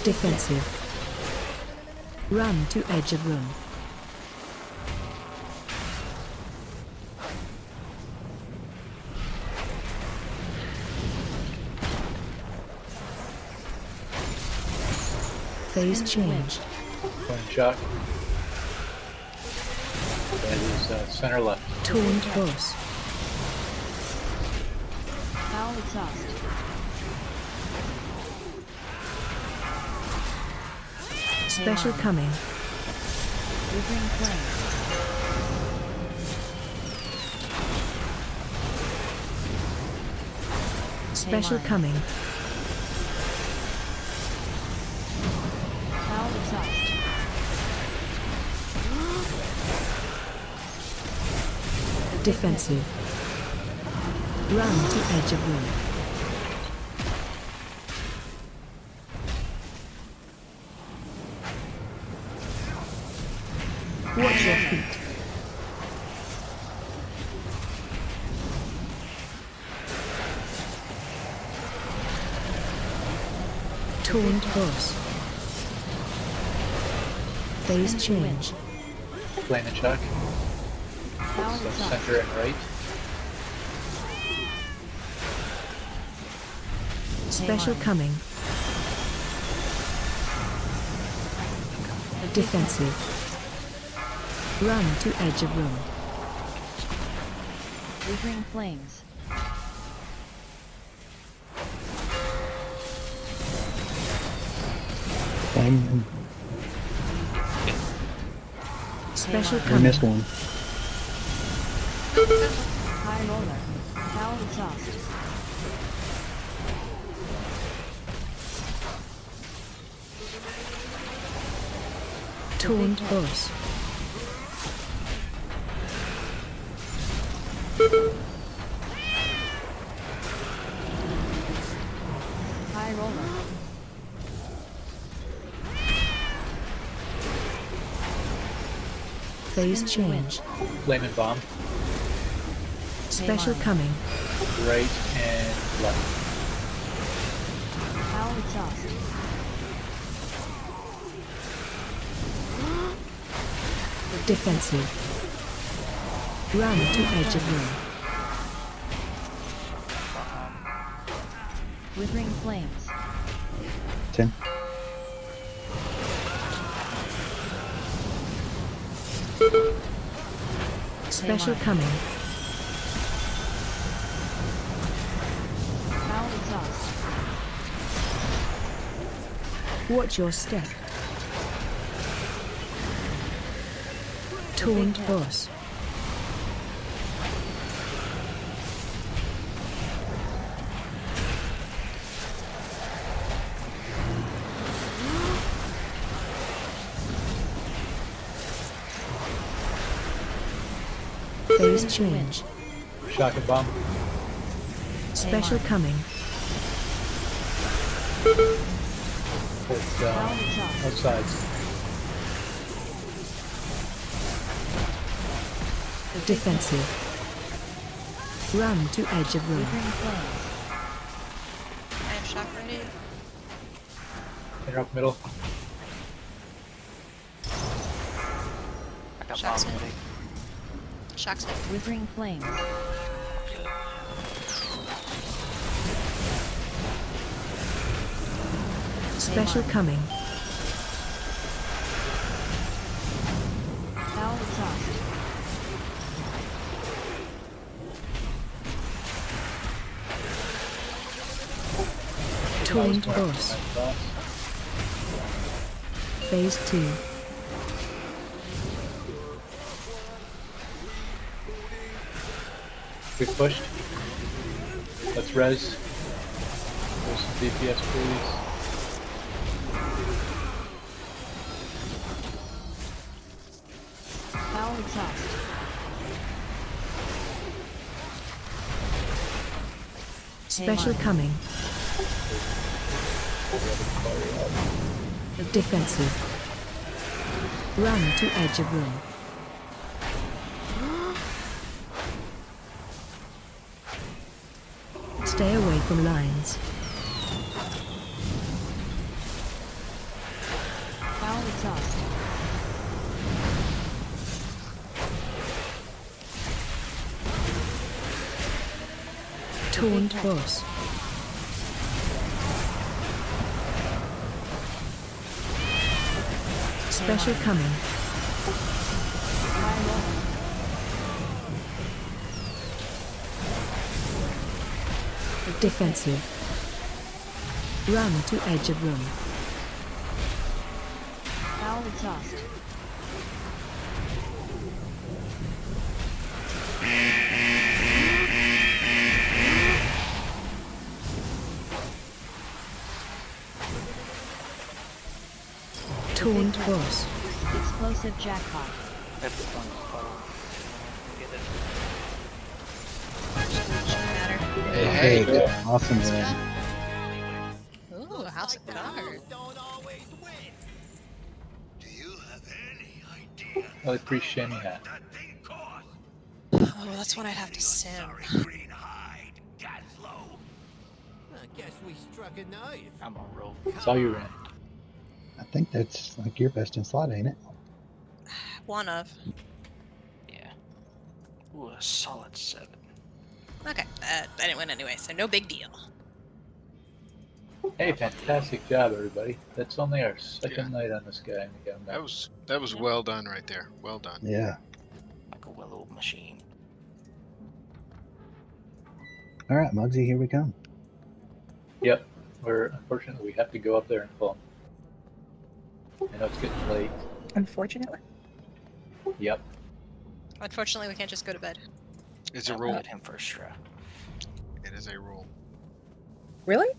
Defensive. Run to edge of room. Phase change. Coin shock. That is center left. Taunt boss. Foul exhaust. Special coming. Withering flame. Special coming. Foul exhaust. Defensive. Run to edge of room. Watch your feet. Taunt boss. Phase change. Flame and shock. Foul So exhaust. center and right. Special coming. Defensive. Run to edge of room. Withering flames. Flame. Special We coming. missed one. High roller. Foul exhaust. Taunt boss. High roller. Phase change. Flame and bomb. Special coming. Right and left. Foul exhaust. Defensive. Run to edge of room. Withering flames. 10. Special coming. Foul exhaust. Watch your step. Taunt boss. Phase change. Shock and bomb. Special coming. Both Foul exhaust. outsides. Defensive. Run to edge of room. Withering flames. I am shock ready. Interrupt middle. I got Shock's bomb hit. ready. Shock's hit. Withering flames. Special coming. Foul exhaust. Taunt boss. Nice boss. Phase 2. We've pushed. Let's res. There's some DPS, please. Foul exhaust. Special coming. Defensive. Run to edge of room. Stay away from lines. Foul exhaust. Taunt boss. Special coming. High roll. Defensive. Run to edge of room. Foul exhaust. Taunt boss. Explosive jackpot. That's the one bottle. Get it. Hey, good. Awesome win. Ooh, House of Cards. I appreciate that. Oh, that's one I'd have to sim. I'm on roll. That's all you ran. I think that's like your best in slot, ain't it? One of. Yeah. Ooh, a solid 7. Okay, I didn't win anyway, so no big deal. Hey, fantastic job, everybody. That's only our second night on this guy. And we got him back. That was well done right there. Well done. Yeah. Like a well-oiled machine. All right, Muggsy, here we come. Yep. Unfortunately, we have to go up there and pull him. I know it's getting late. Unfortunately. Yep. Unfortunately, we can't just go to bed. It's a I'll rule. let him first try. It is a rule. Really?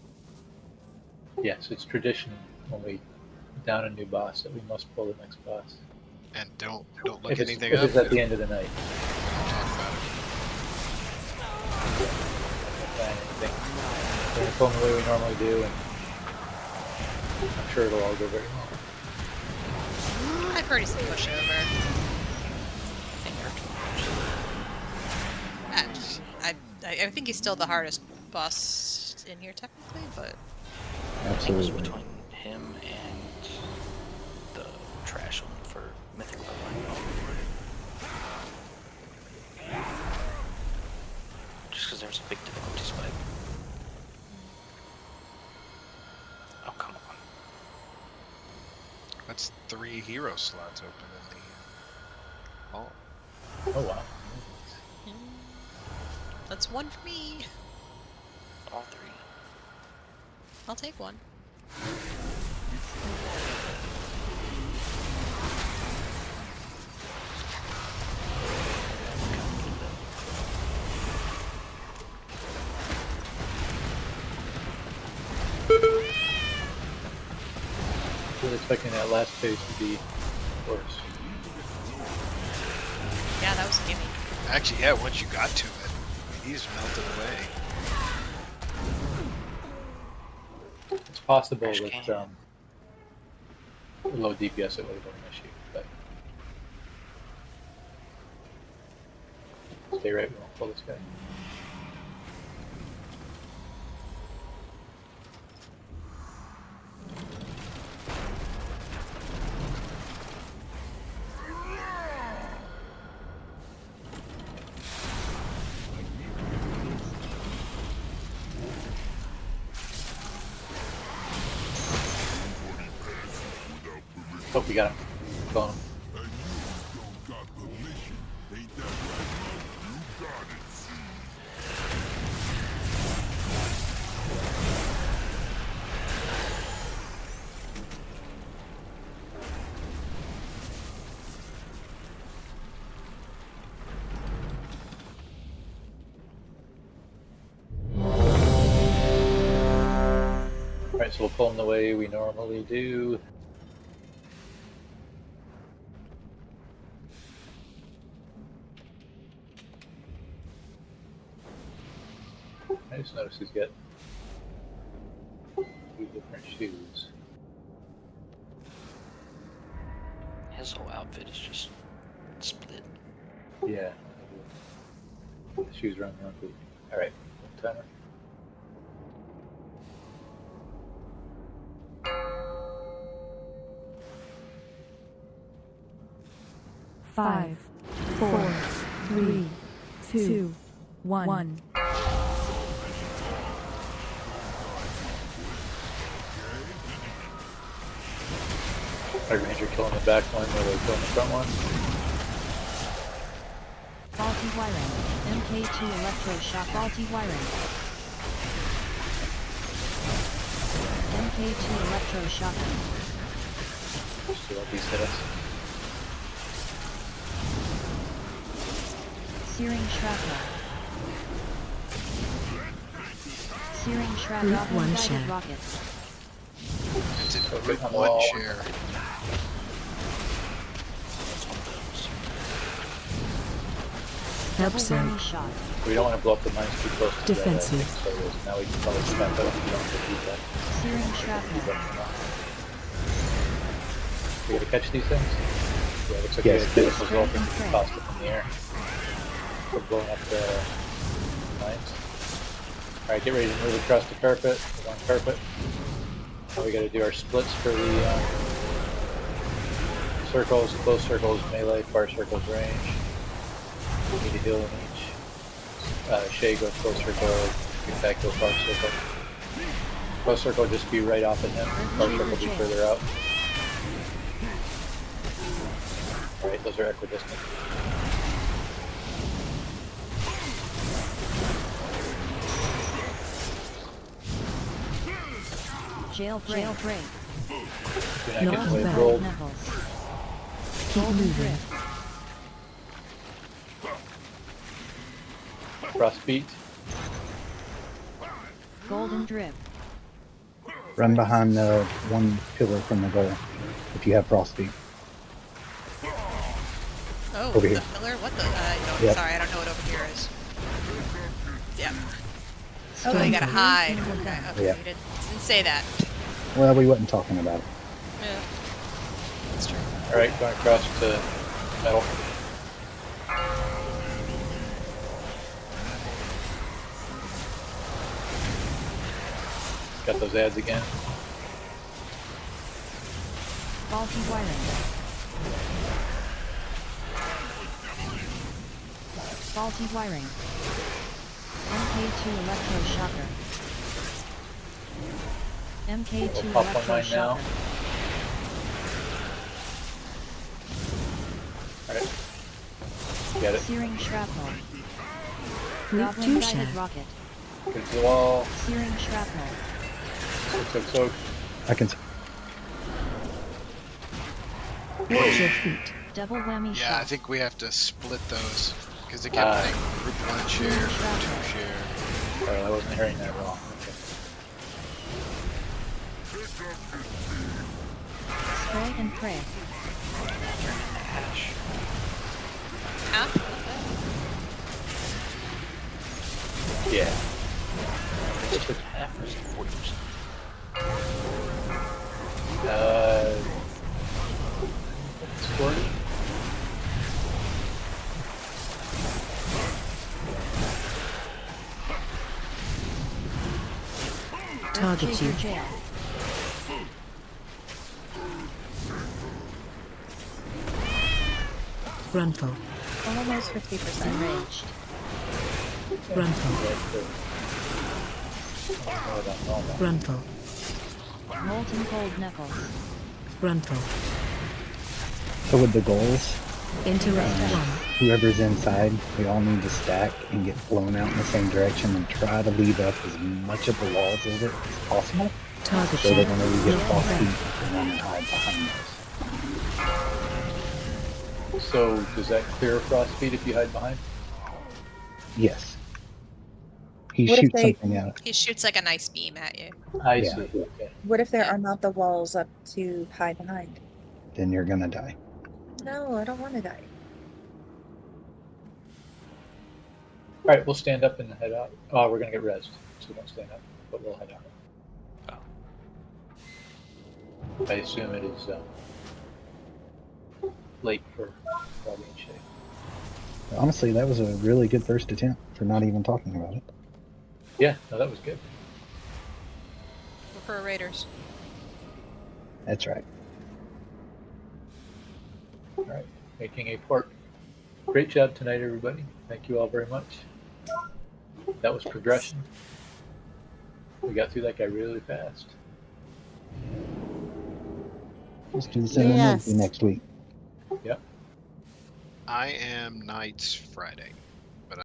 Yes, it's tradition when we down a new boss that we must pull the next boss. And don't look If it's, anything if up. it's at the end of the night. Don't talk about it. Plan anything. We're going to pull them the way we normally do, and I'm sure it'll all go very well. I've heard he's a pushover. I think he's still the hardest boss in here technically, but I think it was Absolutely. between him and the trash one for Mythic level. Just because there's a big difficulty spike. Oh, come on. That's 3 hero slots open in the hall. Oh, wow. that's one for me. All 3. I'll take one. I was expecting that last phase to be worse. Yeah, that was a gimme. Actually, yeah, once you got to it, he's melted away. It's possible Trash with can. low DPS it would have been an issue, but stay right, we won't pull this guy. Oh, we got him. Clone him. Alright, so we'll pull them the way we normally do. I just noticed he's got 2 different shoes. His whole outfit is just split. Yeah. The shoes run the feet. Alright, timer. Five, 4, 3, 2, 1. Our Ranger killing the back one, or they killing the front one. Faulty wiring. MK2 electroshock. Faulty wiring. MK2 electroshock. So let these hit us. Searing shrapnel. Searing shrapnel. Group 1 Guided share. rocket. It's in Okay, group on the 1 wall. share. Help Double so. whammy shot. We don't want to blow up the mines too close to Defensive. the other, so now we can probably back up if we don't have to do that. Searing shrapnel. We gotta catch these things? Yeah, looks like Yes. we gotta catch those all from Straight and tossed up in the air. We're blowing up the mines. Alright, get ready to move across the carpet. We're on carpet. Now we gotta do our splits for the circles, close circles, melee, far circles, range. We need to heal in each. Shay go close circle, get back go far circle. Close circle just be right off of him, far circle be further out. Alright, those are equidistant. Jailbreak. You're not Not getting away bad. rolled. Knuckles. Keep Golden moving. drift. Frostbeat. Golden drip. Run behind the one pillar from the goal if you have frostbeat. Oh, Over the here. pillar? What the? No, Yep. sorry, I don't know what over here is. Yeah. Oh, Oh, you gotta okay. hide. Single Okay, gun. okay. Yeah. You didn't say that. Well, we wasn't talking about it. Yeah. That's true. Alright, going across to metal. Got those ads again. Faulty wiring. Faulty wiring. MK2 electroshocker. MK2 We'll pop one mine now. electroshocker. Alright. Get it. Searing shrapnel. Group Goblin 2 guided share. rocket. Get to the wall. Searing shrapnel. Soak. I can. Watch your feet. Double whammy Yeah, shot. I think we have to split those because again, I think group 1 share, group 2 share. Alright, I wasn't hearing that wrong. Okay. Spray and pray. Turn into ash. Half? Yeah. Is it half or is it 40%? It's 40. Target Shaker you. jail. Run for. Almost 50%. Enraged. Run for. Run for. Molten cold knuckles. Run for. So with the goals, Interrupt 1. whoever's inside, we all need to stack and get blown out in the same direction and try to leave up as much of the walls over as possible. Target So that ship whenever we get left false red. feet, we can run and hide behind those. So does that clear frost feet if you hide behind? Yes. He What if shoots they- something out. He shoots like a nice beam at you. I Yeah. see. Okay. What if there Yeah. are not the walls up to hide behind? Then you're gonna die. No, I don't want to die. All right, we'll stand up and head out. Oh, we're gonna get rest, so don't stand up, but we'll head out. I assume it is late for Robbie and Shay. Honestly, that was a really good first attempt for not even talking about it. Yeah, no, that was good. We're for Raiders. That's right. All right, making a port. Great job tonight, everybody. Thank you all very much. That was progression. We got through that guy really fast. Let's do the same Yes. next week. Yep. I am Knights Friday.